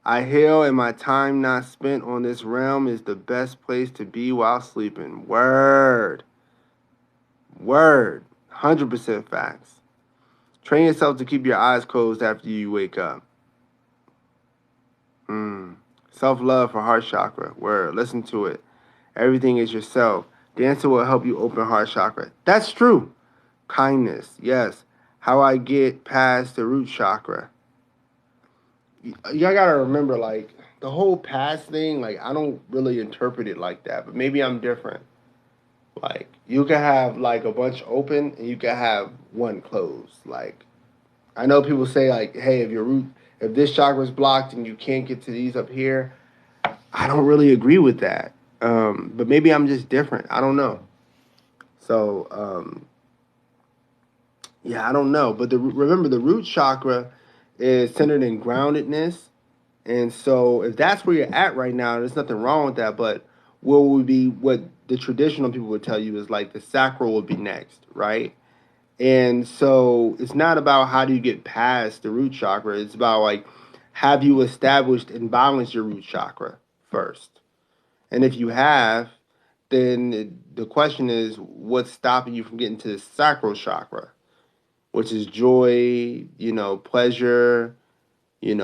I hail and my time not spent on this realm is the best place to be while sleeping. Word. Word. 100% facts. Train yourself to keep your eyes closed after you wake up. Self-love for heart chakra. Word. Listen to it. Everything is yourself. Dancing will help you open heart chakra. That's true. Kindness. Yes. How I get past the root chakra. Y'all gotta remember, like, the whole past thing, like, I don't really interpret it like that, but maybe I'm different. Like, you can have, like, a bunch open, and you can have one closed. Like, I know people say, like, hey, if this chakra is blocked and you can't get to these up here, I don't really agree with that. But maybe I'm just different. I don't know. So, yeah, I don't know. But remember, the root chakra is centered in groundedness. And so if that's where you're at right now, there's nothing wrong with that. But what the traditional people would tell you is like the sacral would be next, right? And so it's not about how do you get past the root chakra. It's about like, have you established and balanced your root chakra first? And if you have, then the question is, what's stopping you from getting to the sacral chakra, which is joy, pleasure, and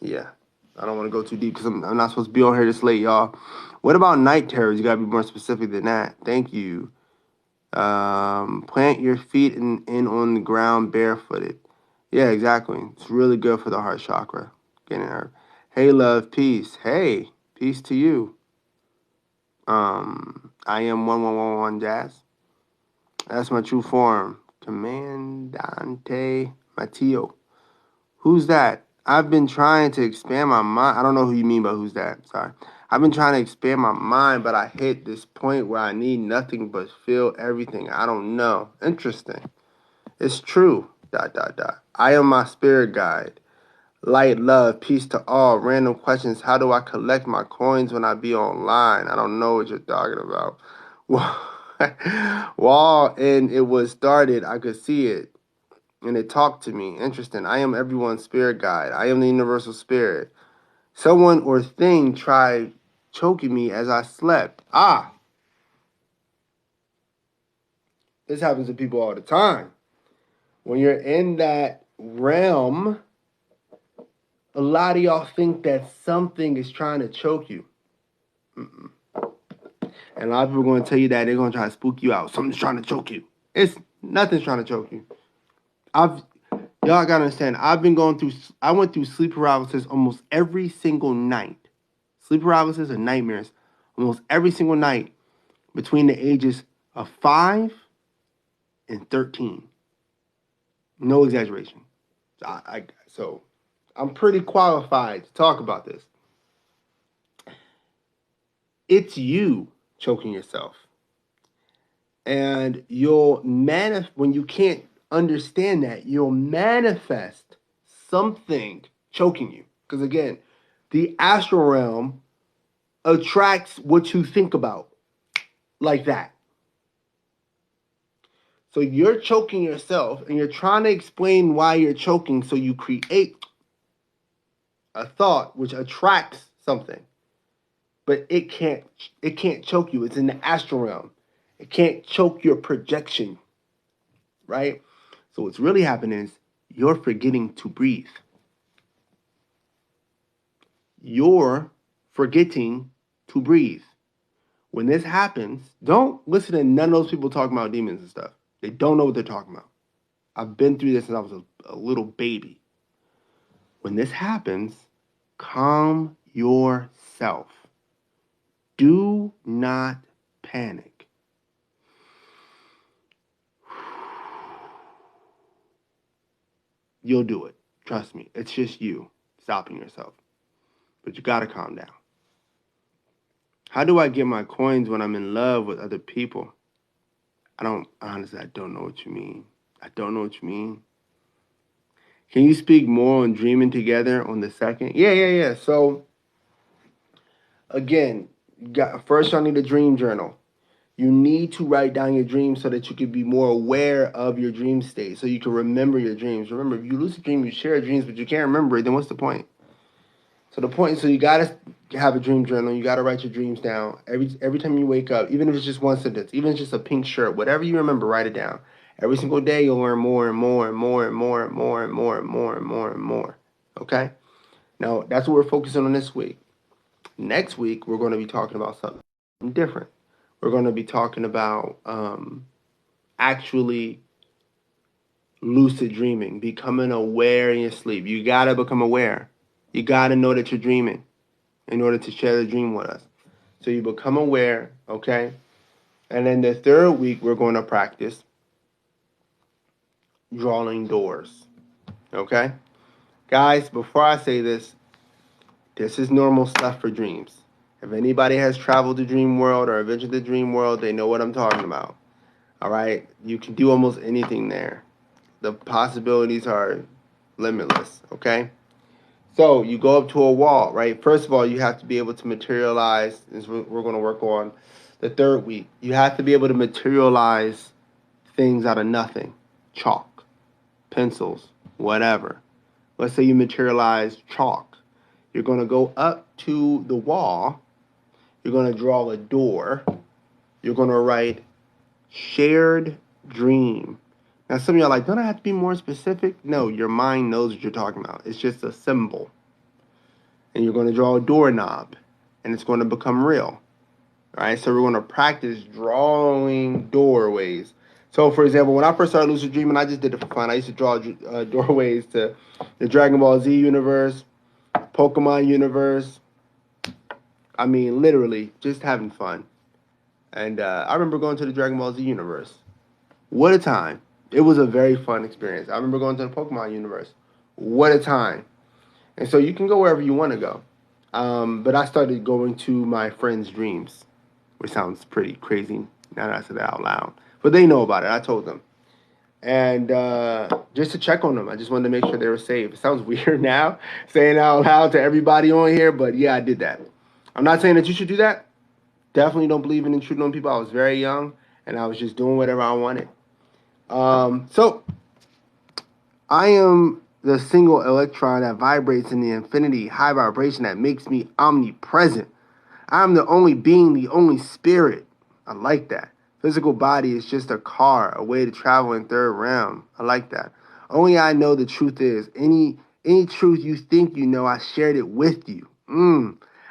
yeah. I don't want to go too deep because I'm not supposed to be on here this late, y'all. What about night terrors? You got to be more specific than that. Thank you. Plant your feet in on the ground barefooted. Yeah, exactly. It's really good for the heart chakra. Getting her. Hey, love, peace. Hey, peace to you. I am 1111 Jazz. That's my true form. Commandante Matteo. Who's that? I've been trying to expand my mind. I don't know who you mean by who's that. Sorry. I've been trying to expand my mind, but I hit this point where I need nothing but feel everything. I don't know. Interesting. It's true. ... I am my spirit guide. Light, love, peace to all. Random questions. How do I collect my coins when I be online? I don't know what you're talking about. While and it was started, I could see it. And it talked to me. Interesting. I am everyone's spirit guide. I am the universal spirit. Someone or thing tried choking me as I slept. This happens to people all the time. When you're in that realm, a lot of y'all think that something is trying to choke you. Mm-mm. And a lot of people are going to tell you that they're going to try to spook you out. Something's trying to choke you. It's nothing's trying to choke you. Y'all gotta understand. I went through sleep paralysis almost every single night. Sleep paralysis and nightmares almost every single night between the ages of 5 and 13. No exaggeration. So I'm pretty qualified to talk about this. It's you choking yourself. And when you can't understand that, you'll manifest something choking you. Because again, the astral realm attracts what you think about, like that. So you're choking yourself and you're trying to explain why you're choking, so you create a thought which attracts something. But it can't choke you. It's in the astral realm. It can't choke your projection, right? So what's really happening is you're forgetting to breathe. You're forgetting to breathe. When this happens, don't listen to none of those people talking about demons and stuff. They don't know what they're talking about. I've been through this since I was a little baby. When this happens, calm yourself. Do not panic. You'll do it. Trust me. It's just you stopping yourself. But you gotta calm down. How do I get my coins when I'm in love with other people? I don't know what you mean. I don't know what you mean. Can you speak more on dreaming together on the second? Yeah. So, again, first y'all need a dream journal. You need to write down your dreams so that you can be more aware of your dream state, so you can remember your dreams. Remember, if you lose a dream, you share dreams, but you can't remember it, then what's the point? So you gotta have a dream journal. You gotta write your dreams down every time you wake up, even if it's just one sentence, even if it's just a pink shirt, whatever you remember, write it down. Every single day, you'll learn more and more and more and more and more and more and more and more and more. Okay. Now that's what we're focusing on this week. Next week, we're going to be talking about something different. We're going to be talking about actually lucid dreaming, becoming aware in your sleep. You gotta become aware. You gotta know that you're dreaming in order to share the dream with us. So you become aware, okay? And then the third week, we're going to practice drawing doors, okay? Guys, before I say this is normal stuff for dreams. If anybody has traveled the dream world or visited the dream world, they know what I'm talking about, all right? You can do almost anything there. The possibilities are limitless, okay? So you go up to a wall, right? First of all, you have to be able to materialize, as we're going to work on the third week. You have to be able to materialize things out of nothing. Chalk, pencils, whatever. Let's say you materialize chalk. You're going to go up to the wall. You're going to draw a door. You're going to write shared dream. Now, some of y'all are like, don't I have to be more specific? No, your mind knows what you're talking about. It's just a symbol. And you're going to draw a doorknob, and it's going to become real. All right, so we're going to practice drawing doorways. So, for example, when I first started lucid dreaming, I just did it for fun. I used to draw doorways to the Dragon Ball Z universe, Pokemon universe. I mean, literally, just having fun. And I remember going to the Dragon Ball Z universe. What a time. It was a very fun experience. I remember going to the Pokemon universe. What a time. And so you can go wherever you want to go. But I started going to my friends' dreams, which sounds pretty crazy now that I said that out loud. But they know about it. I told them. And just to check on them, I just wanted to make sure they were safe. It sounds weird now saying it out loud to everybody on here, but yeah, I did that. I'm not saying that you should do that. Definitely don't believe in intruding on people. I was very young, and I was just doing whatever I wanted. So I am the single electron that vibrates in the infinity high vibration that makes me omnipresent. I'm the only being, the only spirit. I like that. Physical body is just a car, a way to travel in third realm. I like that. Only I know the truth is. Any truth you think you know, I shared it with you.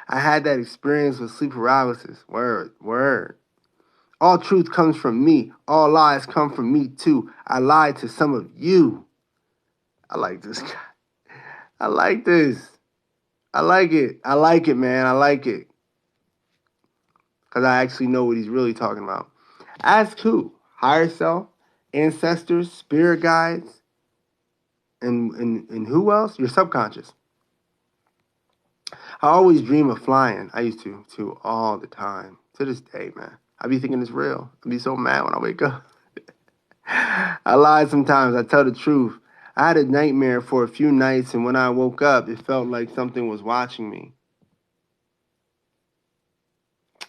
I had that experience with sleep paralysis. Word. All truth comes from me. All lies come from me too. I lied to some of you. I like this guy. I like this. I like it. I like it, man. I like it. Because I actually know what he's really talking about. Ask who? Higher self, ancestors, spirit guides, and who else? Your subconscious. I always dream of flying. I used to all the time. To this day, man. I be thinking it's real. I be so mad when I wake up. I lie sometimes. I tell the truth. I had a nightmare for a few nights, and when I woke up, it felt like something was watching me.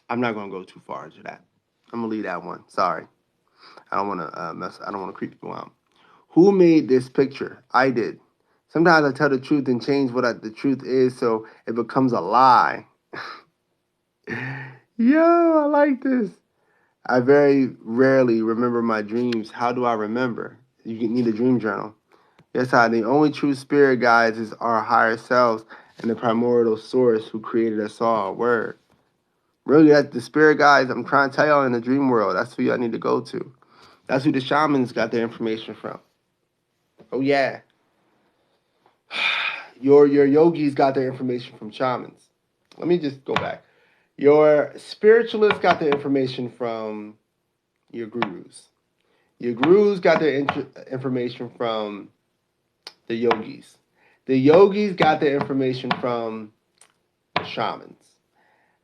I'm not gonna go too far into that. I'm gonna leave that one. Sorry. I don't want to I don't want to creep people out. Who made this picture? I did. Sometimes I tell the truth and change the truth is so it becomes a lie. Yo, I like this. I very rarely remember my dreams. How do I remember? You need a dream journal. Yes, the only true spirit guides is our higher selves and the primordial source who created us all. Word. Really, that's the spirit guides I'm trying to tell y'all in the dream world. That's who y'all need to go to. That's who the shamans got their information from. Oh yeah. Your yogis got their information from shamans. Let me just go back. Your spiritualists got their information from your gurus. Your gurus got their information from the yogis. The yogis got their information from the shamans.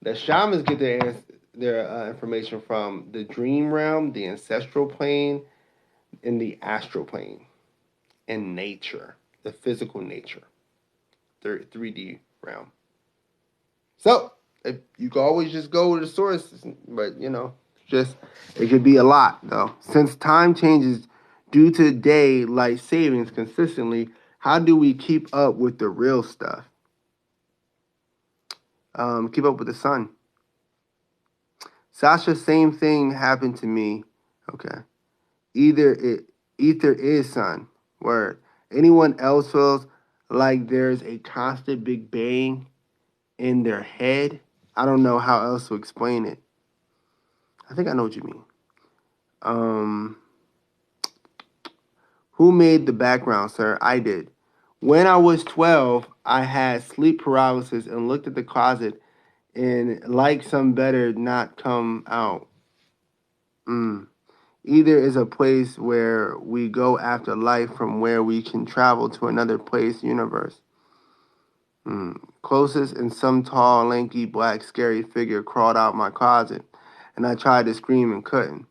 The shamans get their information from the dream realm, the ancestral plane, and the astral plane, and nature, the physical nature, 3D realm. So you can always just go with the source, but it could be a lot though. Since time changes due to daylight savings consistently, how do we keep up with the real stuff? Keep up with the sun. Sasha, same thing happened to me. Okay. Ether is sun. Word. Anyone else feels like there's a constant big bang in their head? I don't know how else to explain it. I think I know what you mean. Who made the background, sir? I did. When I was 12, I had sleep paralysis and looked at the closet and like some better not come out. Either is a place where we go after life from where we can travel to another place, universe. Closest and some tall, lanky, black, scary figure crawled out my closet, and I tried to scream and couldn't.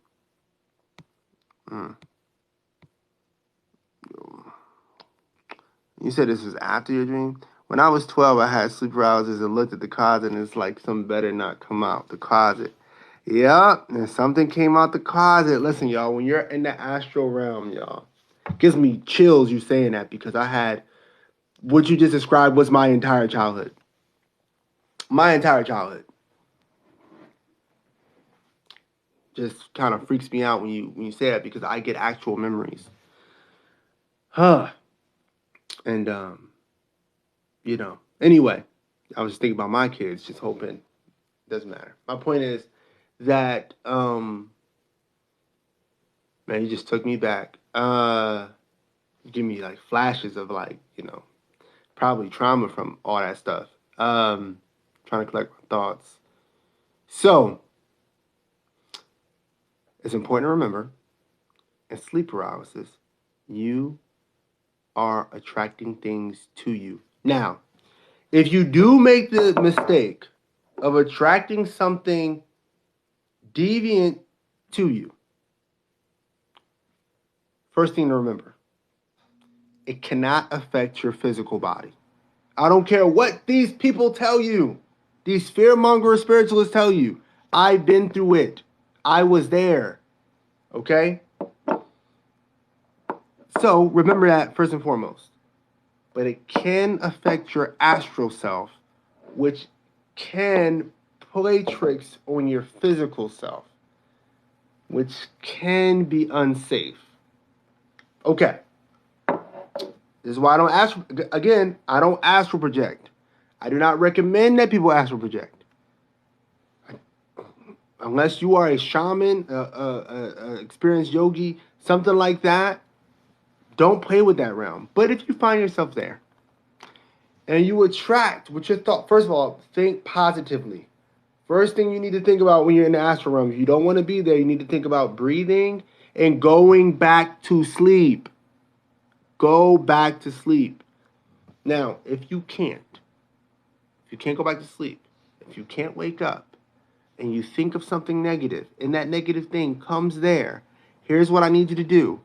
You said this was after your dream? When I was 12, I had sleep paralysis and looked at the closet, and it's like some better not come out the closet. Yep, and something came out the closet. Listen, y'all, when you're in the astral realm, y'all, it gives me chills you saying that because I had what you just described was my entire childhood. My entire childhood. Just kind of freaks me out when you say that because I get actual memories. Huh. And Anyway, I was just thinking about my kids, just hoping. Doesn't matter. My point is that man, you just took me back. Give me like flashes of probably trauma from all that stuff. Trying to collect my thoughts. So it's important to remember and sleep paralysis, you are attracting things to you. Now, if you do make the mistake of attracting something deviant to you, first thing to remember, it cannot affect your physical body. I don't care what these people tell you. These fearmonger spiritualists tell you. I've been through it. I was there. Okay? So remember that first and foremost. But it can affect your astral self, which can play tricks on your physical self, which can be unsafe. Okay. This is why I don't I don't astral project. I do not recommend that people astral project. Unless you are a shaman, experienced yogi, something like that, don't play with that realm. But if you find yourself there and you attract with your thought, first of all, think positively. First thing you need to think about when you're in the astral realm, if you don't want to be there, you need to think about breathing and going back to sleep. Go back to sleep. Now, if you can't go back to sleep, if you can't wake up, and you think of something negative, and that negative thing comes there, here's what I need you to do.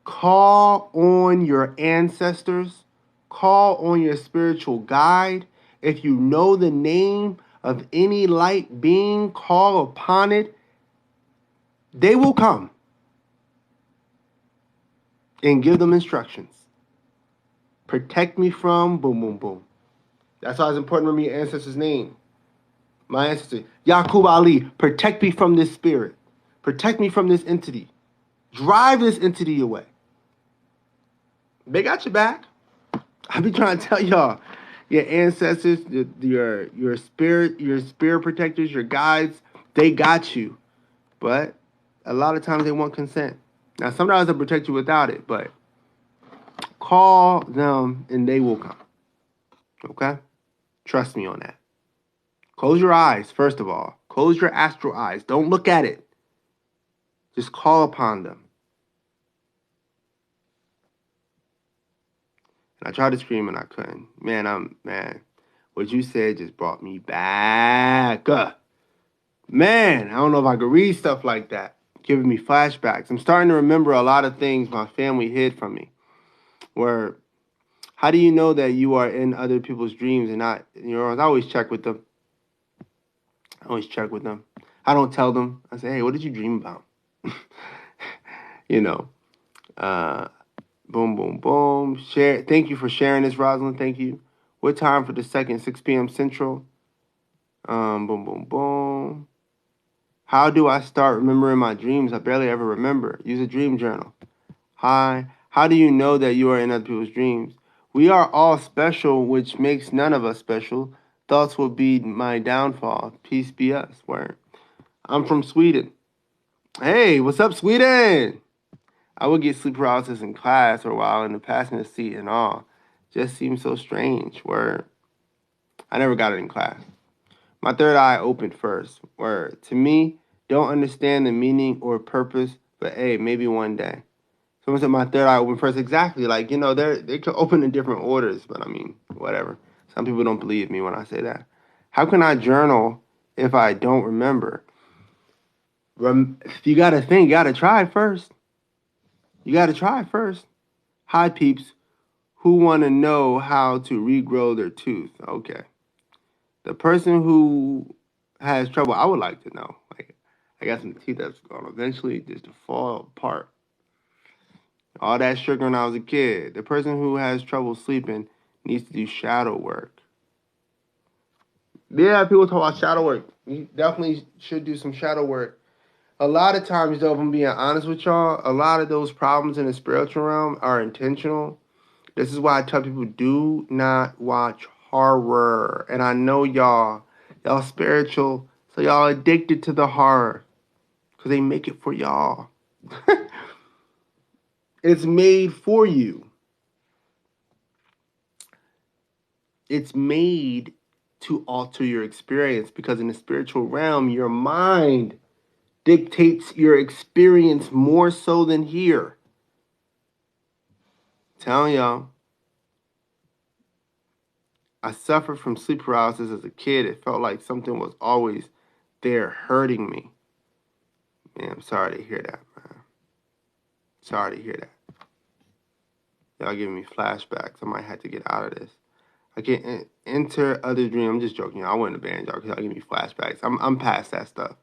Call on your ancestors. Call on your spiritual guide. If you know the name of any light being, call upon it. They will come. And give them instructions. Protect me from boom, boom, boom. That's why it's important to remember your ancestor's name. My ancestor, Yaqub Ali, protect me from this spirit. Protect me from this entity. Drive this entity away. They got your back. I be trying to tell y'all, your ancestors, your spirit protectors, your guides, they got you. But a lot of times they want consent. Now sometimes they'll protect you without it, but call them and they will come. Okay? Trust me on that. Close your eyes, first of all. Close your astral eyes. Don't look at it. Just call upon them. And I tried to scream and I couldn't. Man, what you said just brought me back. Man, I don't know if I could read stuff like that. Giving me flashbacks. I'm starting to remember a lot of things my family hid from me. Where, how do you know that you are in other people's dreams and not in your own? I always check with them. I don't tell them. I say, hey, what did you dream about? You know. Boom, boom, boom. Share. Thank you for sharing this, Rosalind. Thank you. What time for the second? 6 p.m. Central. Boom, boom, boom. How do I start remembering my dreams? I barely ever remember. Use a dream journal. Hi. How do you know that you are in other people's dreams? We are all special, which makes none of us special. Thoughts will be my downfall. Peace be us. Word. I'm from Sweden. Hey, what's up, Sweden? I would get sleep paralysis in class or while in the passenger seat and all. Just seems so strange. Word. I never got it in class. My third eye opened first. Word. To me, don't understand the meaning or purpose, but hey, maybe one day. Someone said my third eye opened first. Exactly. Like, they could open in different orders, but I mean, whatever. Some people don't believe me when I say that. How can I journal if I don't remember? You got to think. You got to try first. Hi, peeps. Who want to know how to regrow their tooth? Okay. The person who has trouble, I would like to know. Like, I got some teeth that's going to eventually just fall apart. All that sugar when I was a kid. The person who has trouble sleeping needs to do shadow work. Yeah, people talk about shadow work. You definitely should do some shadow work. A lot of times, though, if I'm being honest with y'all, a lot of those problems in the spiritual realm are intentional. This is why I tell people, do not watch horror. And I know y'all spiritual, so y'all addicted to the horror. Because they make it for y'all. It's made for you. It's made to alter your experience. Because in the spiritual realm, your mind dictates your experience more so than here. Telling y'all, I suffered from sleep paralysis as a kid. It felt like something was always there hurting me. Man, I'm sorry to hear that, man. Sorry to hear that. Y'all giving me flashbacks. I might have to get out of this. I can't enter other dreams. I'm just joking. I wouldn't abandon y'all because y'all give me flashbacks. I'm past that stuff.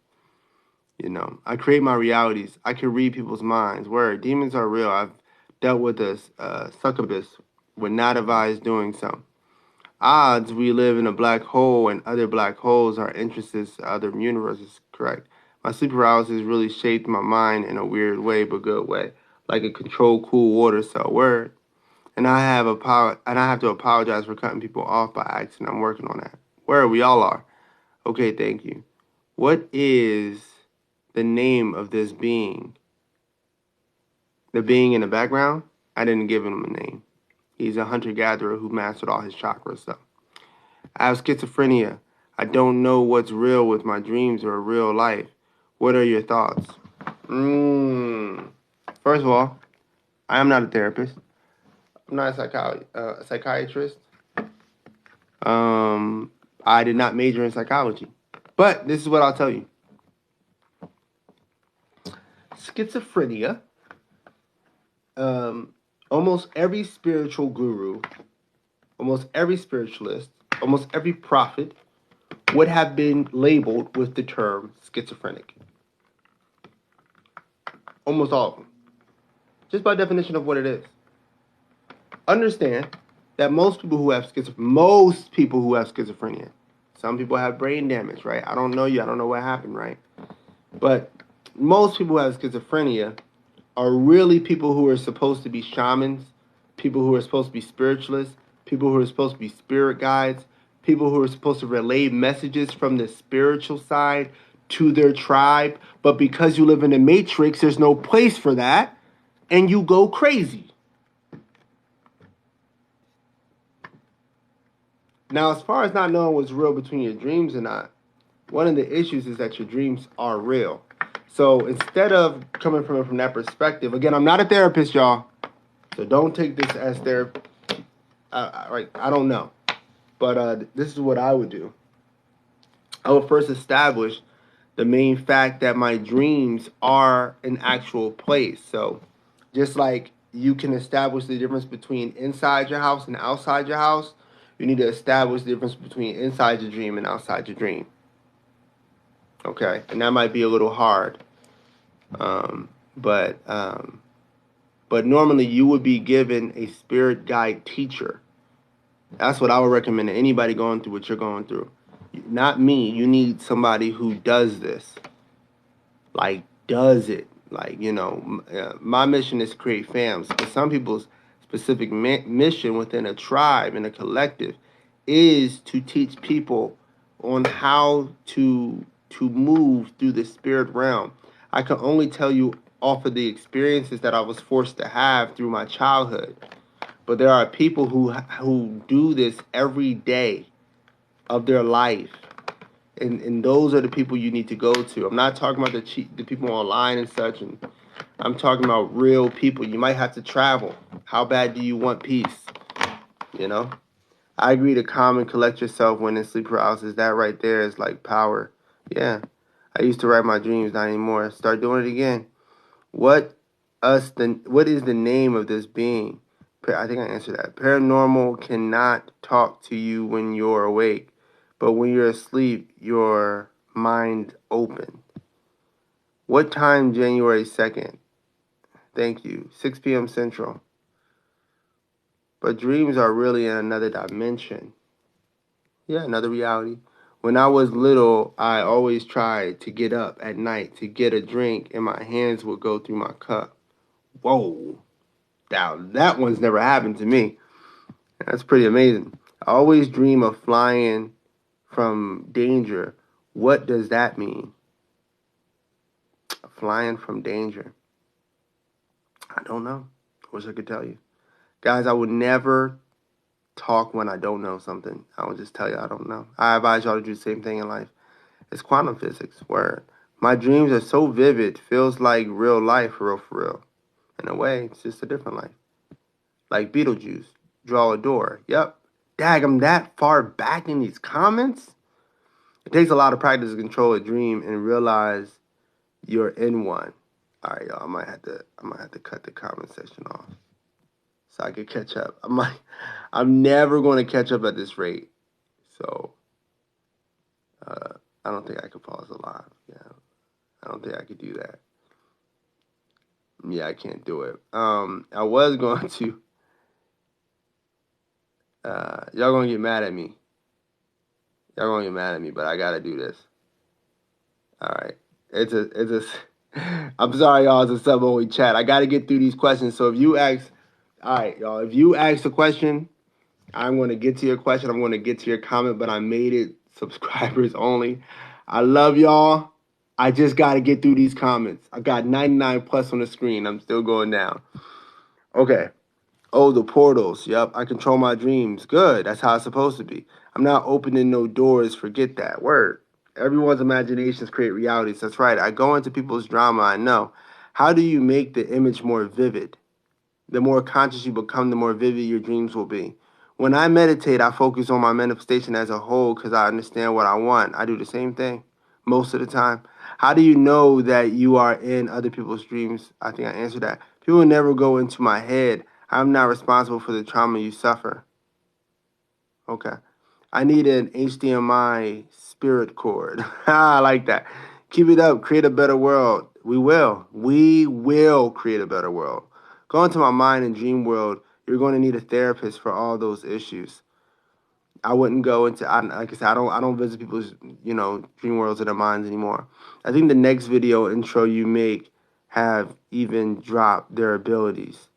You know, I create my realities. I can read people's minds. Word, demons are real. I've dealt with a succubus. Would not advise doing so. Odds we live in a black hole and other black holes are entrances to other universes. Correct. My sleep paralysis really shaped my mind in a weird way, but good way, like a controlled cool water cell. Word. And I have to apologize for cutting people off by accident. I'm working on that. Where we all are. Okay, thank you. What is the name of this being? The being in the background? I didn't give him a name. He's a hunter-gatherer who mastered all his chakras, though. I have schizophrenia. I don't know what's real with my dreams or real life. What are your thoughts? First of all, I am not a therapist. I'm not a psychiatrist. I did not major in psychology. But this is what I'll tell you. Schizophrenia, almost every spiritual guru, almost every spiritualist, almost every prophet would have been labeled with the term schizophrenic. Almost all of them. Just by definition of what it is. Understand that most people who have schizophrenia, some people have brain damage, right? I don't know you. I don't know what happened, right? But most people who have schizophrenia are really people who are supposed to be shamans, people who are supposed to be spiritualists, people who are supposed to be spirit guides, people who are supposed to relay messages from the spiritual side to their tribe. But because you live in a matrix, there's no place for that, and you go crazy. Now, as far as not knowing what's real between your dreams or not, one of the issues is that your dreams are real. So instead of coming from it from that perspective, again, I'm not a therapist, y'all. So don't take this as therapy. I don't know. But this is what I would do. I would first establish the main fact that my dreams are an actual place. So just like you can establish the difference between inside your house and outside your house, you need to establish the difference between inside your dream and outside your dream. Okay? And that might be a little hard. But normally you would be given a spirit guide teacher. That's what I would recommend to anybody going through what you're going through. Not me. You need somebody who does this. Like, does it. Like, my mission is to create fams. But some people's specific mission within a tribe and a collective is to teach people on how to move through the spirit realm. I can only tell you off of the experiences that I was forced to have through my childhood. But there are people who do this every day of their life. And those are the people you need to go to. I'm not talking about the people online and such. And I'm talking about real people. You might have to travel. How bad do you want peace? I agree to calm and collect yourself when in sleep paralysis. That right there is like power. Yeah. I used to write my dreams, not anymore. Start doing it again. What is the name of this being? I think I answered that. Paranormal cannot talk to you when you're awake, but when you're asleep, your mind open. What time, January 2nd? Thank you. 6 p.m. Central. But dreams are really in another dimension. Yeah, another reality. When I was little, I always tried to get up at night to get a drink, and my hands would go through my cup. Whoa. Now, that one's never happened to me. That's pretty amazing. I always dream of flying from danger. What does that mean? Flying from danger. I don't know. I wish I could tell you. Guys, I would never talk when I don't know something. I would just tell you I don't know. I advise y'all to do the same thing in life. It's quantum physics. Word. My dreams are so vivid, feels like real life, for real. In a way, it's just a different life. Like Beetlejuice, draw a door. Yep. Dag, I'm that far back in these comments? It takes a lot of practice to control a dream and realize you're in one. All right, y'all. I might have to cut the comment section off so I can catch up. I'm never going to catch up at this rate. So I don't think I could pause the live. Yeah, I don't think I could do that. Yeah, I can't do it. I was going to. Y'all gonna get mad at me. Y'all gonna get mad at me, but I gotta do this. All right. It's a. I'm sorry, y'all. It's a sub-only chat. I gotta get through these questions. So if you ask, all right, y'all. If you ask a question, I'm gonna get to your question. I'm gonna get to your comment, but I made it subscribers only. I love y'all. I just gotta get through these comments. I got 99 plus on the screen. I'm still going down. Okay. Oh, the portals. Yep, I control my dreams. Good. That's how it's supposed to be. I'm not opening no doors. Forget that. Word. Everyone's imaginations create realities. That's right. I go into people's drama. I know. How do you make the image more vivid? The more conscious you become, the more vivid your dreams will be. When I meditate, I focus on my manifestation as a whole because I understand what I want. I do the same thing most of the time. How do you know that you are in other people's dreams? I think I answered that. People never go into my head. I'm not responsible for the trauma you suffer. Okay. I need an HDMI spirit cord. I like that. Keep it up. Create a better world. We will. We will create a better world. Go into my mind and dream world. You're going to need a therapist for all those issues. I wouldn't go into, like I said, I don't visit people's, dream worlds or their minds anymore. I think the next video intro you make have even dropped their abilities.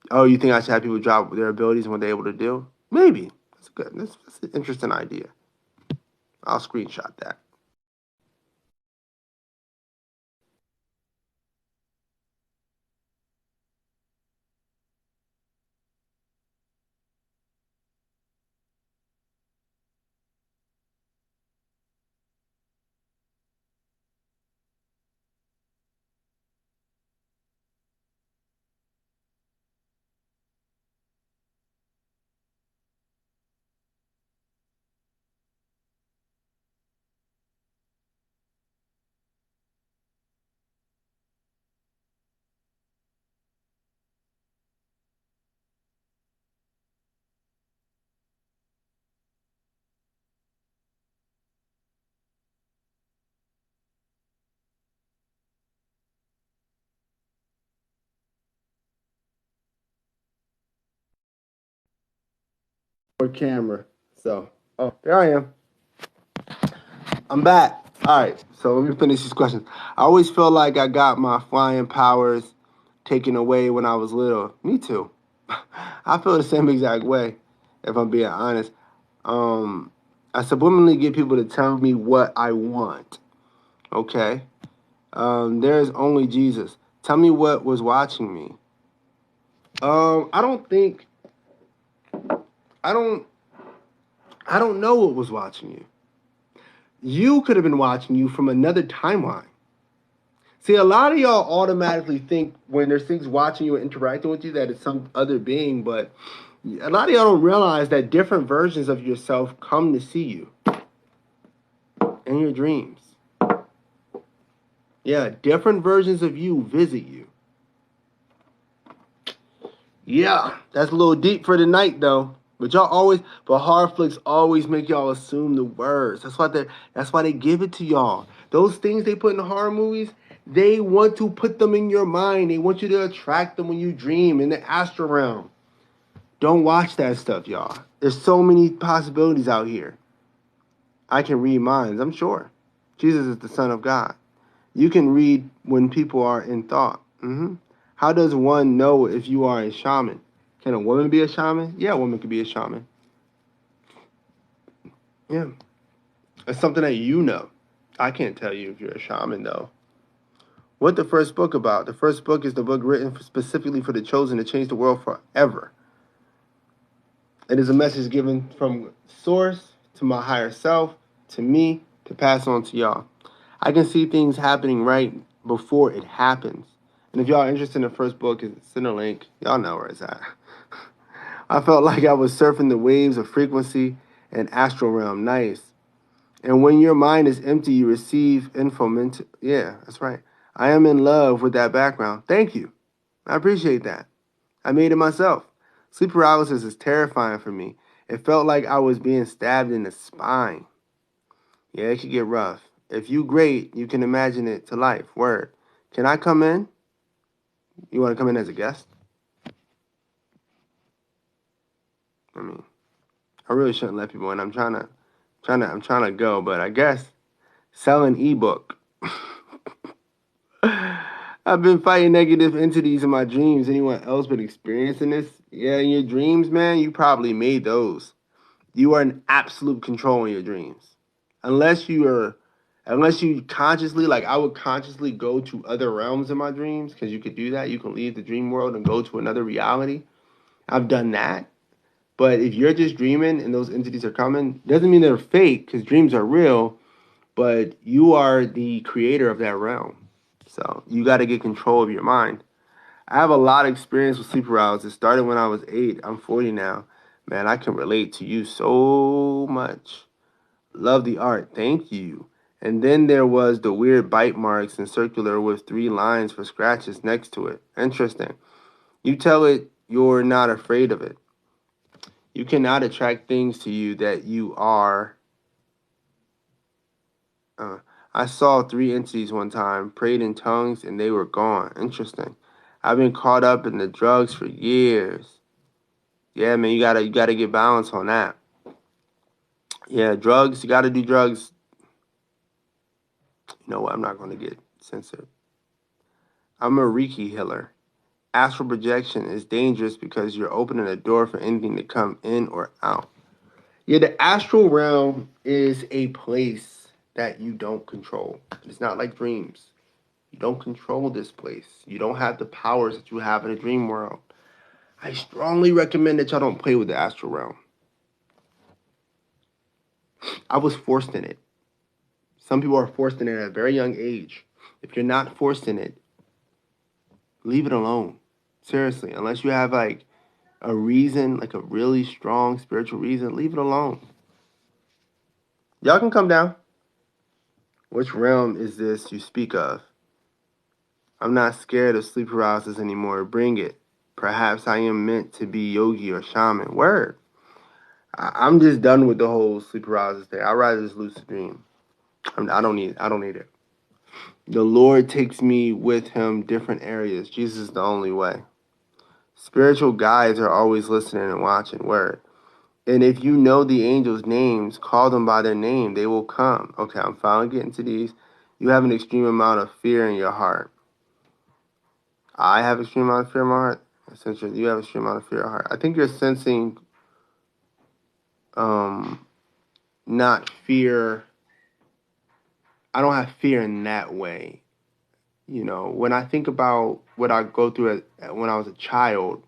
Oh, you think I should have people drop their abilities and what they're able to do? Maybe. That's good. That's an interesting idea. I'll screenshot that. Camera. So, there I am. I'm back. All right. So let me finish these questions. I always felt like I got my flying powers taken away when I was little. Me too. I feel the same exact way, if I'm being honest. I subliminally get people to tell me what I want. Okay. There's only Jesus. Tell me what was watching me. I don't think. I don't. I don't know what was watching you. You could have been watching you from another timeline. See, a lot of y'all automatically think when there's things watching you or interacting with you that it's some other being, but a lot of y'all don't realize that different versions of yourself come to see you in your dreams. Yeah, different versions of you visit you. Yeah, that's a little deep for the night though. But horror flicks always make y'all assume the worst. That's why they give it to y'all. Those things they put in horror movies, they want to put them in your mind. They want you to attract them when you dream in the astral realm. Don't watch that stuff, y'all. There's so many possibilities out here. I can read minds, I'm sure. Jesus is the Son of God. You can read when people are in thought. How does one know if you are a shaman? Can a woman be a shaman? Yeah, a woman can be a shaman. Yeah. It's something that you know. I can't tell you if you're a shaman, though. What the first book about? The first book is the book written specifically for the chosen to change the world forever. It is a message given from source to my higher self, to me, to pass on to y'all. I can see things happening right before it happens. And if y'all are interested in the first book, it's in the link. Y'all know where it's at. I felt like I was surfing the waves of frequency and astral realm. Nice. And when your mind is empty, you receive info. Yeah, that's right. I am in love with that background. Thank you. I appreciate that. I made it myself. Sleep paralysis is terrifying for me. It felt like I was being stabbed in the spine. Yeah, it could get rough. If you great, you can imagine it to life. Word. Can I come in? You want to come in as a guest? I mean, I really shouldn't let people in. I'm trying to go, but I guess sell an ebook. I've been fighting negative entities in my dreams. Anyone else been experiencing this? Yeah, in your dreams, man, you probably made those. You are in absolute control in your dreams. Unless you consciously, like I would consciously go to other realms in my dreams, because you could do that. You can leave the dream world and go to another reality. I've done that. But if you're just dreaming and those entities are coming, doesn't mean they're fake, because dreams are real, but you are the creator of that realm. So you got to get control of your mind. I have a lot of experience with sleep paralysis. It started when I was 8. I'm 40 now. Man, I can relate to you so much. Love the art. Thank you. And then there was the weird bite marks and circular with 3 lines for scratches next to it. Interesting. You tell it you're not afraid of it. You cannot attract things to you that you are. I saw 3 entities one time, prayed in tongues, and they were gone. Interesting. I've been caught up in the drugs for years. Yeah, man, you gotta get balance on that. Yeah, drugs, you gotta do drugs. You know what? I'm not gonna get censored. I'm a Reiki healer. Astral projection is dangerous because you're opening a door for anything to come in or out. Yeah, the astral realm is a place that you don't control. It's not like dreams. You don't control this place. You don't have the powers that you have in a dream world. I strongly recommend that y'all don't play with the astral realm. I was forced in it. Some people are forced in it at a very young age. If you're not forced in it, leave it alone. Seriously, unless you have like a reason, like a really strong spiritual reason, leave it alone. Y'all can come down. Which realm is this you speak of? I'm not scared of sleep paralysis anymore. Bring it. Perhaps I am meant to be yogi or shaman. Word. I'm just done with the whole sleep paralysis thing. I'd rather just lucid dream. I don't need it. The Lord takes me with him different areas. Jesus is the only way. Spiritual guides are always listening and watching. Word. And if you know the angels' names, call them by their name. They will come. Okay, I'm finally getting to these. You have an extreme amount of fear in your heart. I have extreme amount of fear in my heart. Essentially, you have extreme amount of fear in your heart. I think you're sensing not fear. I don't have fear in that way. You know, when I think about what I go through when I was a child,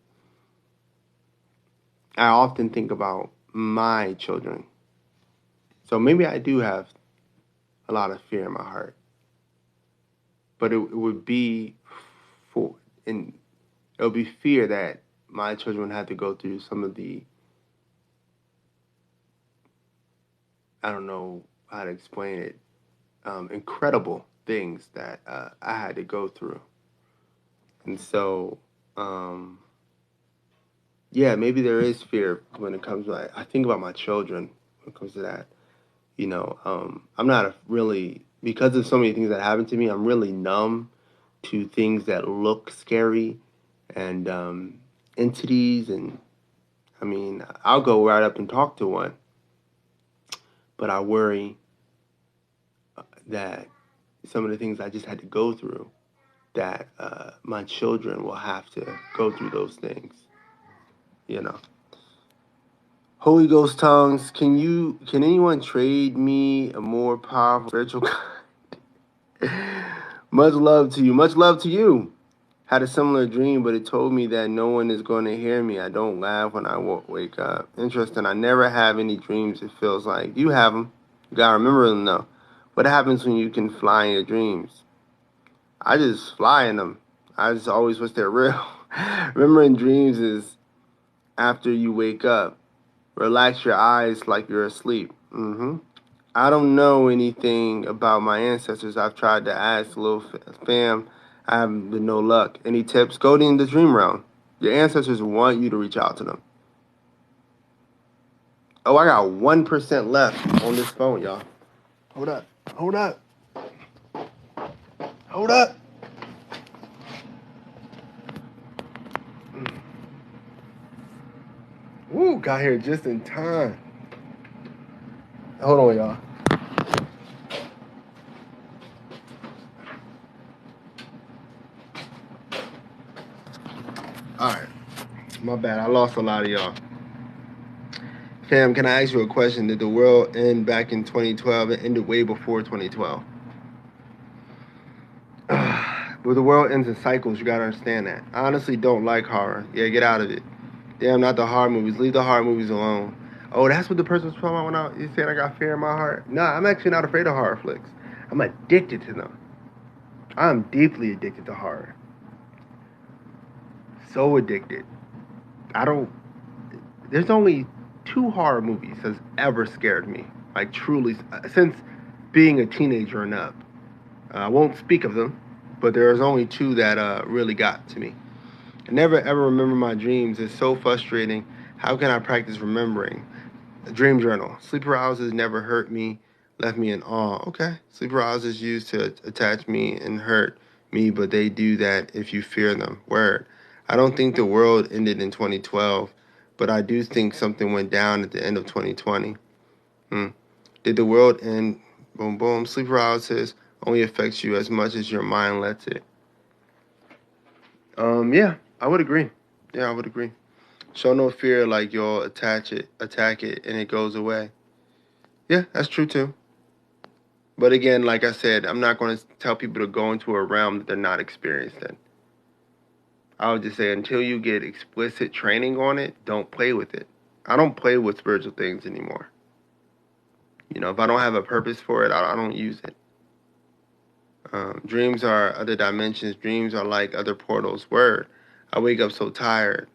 I often think about my children. So maybe I do have a lot of fear in my heart. But it would be it would be fear that my children would have to go through some of the, I don't know how to explain it, incredible things that I had to go through. And so, yeah, maybe there is fear when it comes to, I think about my children when it comes to that. You know, I'm not really, because of so many things that happened to me, I'm really numb to things that look scary and entities. And I mean, I'll go right up and talk to one, but I worry that some of the things I just had to go through, that my children will have to go through those things, you know. Holy Ghost tongues, can anyone trade me a more powerful spiritual guide? Much love to you. Much love to you. Had a similar dream, but it told me that no one is going to hear me. I don't laugh when I wake up. Interesting. I never have any dreams, it feels like. You have them. You got to remember them, though. What happens when you can fly in your dreams? I just fly in them. I just always wish they're real. Remembering dreams is after you wake up. Relax your eyes like you're asleep. I don't know anything about my ancestors. I've tried to ask little fam. I haven't been no luck. Any tips? Go in the dream realm. Your ancestors want you to reach out to them. Oh, I got 1% left on this phone, y'all. Hold up. Hold up. Hold up. Woo, got here just in time. Hold on, y'all. All right. My bad. I lost a lot of y'all. Fam, can I ask you a question? Did the world end back in 2012? It ended way before 2012. But the world ends in cycles. You gotta understand that. I honestly don't like horror. Yeah, get out of it. Damn, not the horror movies. Leave the horror movies alone. Oh, that's what the person was talking about when you said I got fear in my heart. No, I'm actually not afraid of horror flicks. I'm addicted to them. I'm deeply addicted to horror. So addicted. There's only 2 horror movies that's ever scared me. Like, truly, since being a teenager and up. I won't speak of them, but there's only 2 that really got to me. I never ever remember my dreams. It's so frustrating. How can I practice remembering? A dream journal. Sleep paralysis never hurt me, left me in awe. Okay. Sleep paralysis used to attach me and hurt me, but they do that if you fear them. Word. I don't think the world ended in 2012, but I do think something went down at the end of 2020. Did the world end? Boom, boom. Sleep paralysis only affects you as much as your mind lets it. Yeah, I would agree. Yeah, I would agree. Show no fear, like you'll attack it, and it goes away. Yeah, that's true too. But again, like I said, I'm not going to tell people to go into a realm that they're not experienced in. I would just say until you get explicit training on it, don't play with it. I don't play with spiritual things anymore. You know, if I don't have a purpose for it, I don't use it. Dreams are other dimensions. Dreams are like other portals. Word. I wake up so tired.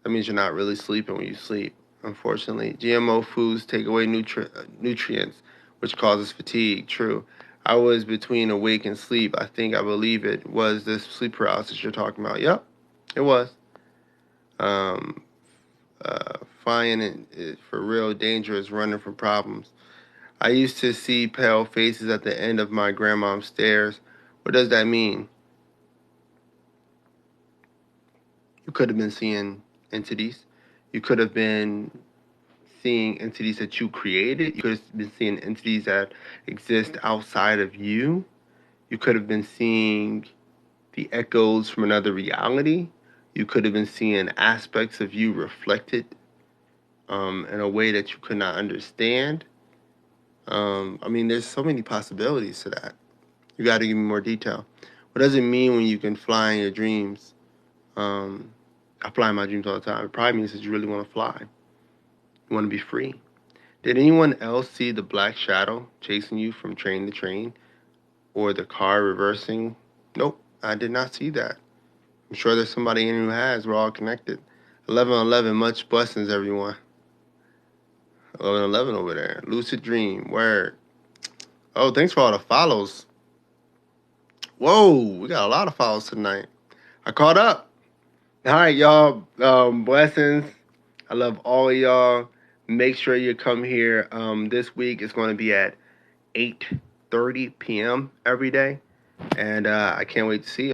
That means you're not really sleeping when you sleep, unfortunately. GMO foods take away nutrients, which causes fatigue. True. I was between awake and sleep. I believe it was this sleep paralysis you're talking about. Yep, it was. Um, Flying it for real dangerous, running from problems. I used to see pale faces at the end of my grandmom's stairs. What does that mean? You could have been seeing entities. You could have been seeing entities that you created. You could have been seeing entities that exist outside of you. You could have been seeing the echoes from another reality. You could have been seeing aspects of you reflected in a way that you could not understand. I mean, there's so many possibilities to that. You got to give me more detail. What does it mean when you can fly in your dreams? I fly in my dreams all the time. It probably means that you really want to fly. You want to be free. Did anyone else see the black shadow chasing you from train to train or the car reversing? Nope, I did not see that. I'm sure there's somebody in who has. We're all connected. 1111, much blessings, everyone. 1111 over there. Lucid dream, word. Oh, thanks for all the follows. Whoa, we got a lot of follows tonight. I caught up. All right, y'all. Blessings. I love all of y'all. Make sure you come here. This week it's going to be at 8:30 p.m. every day. And I can't wait to see you.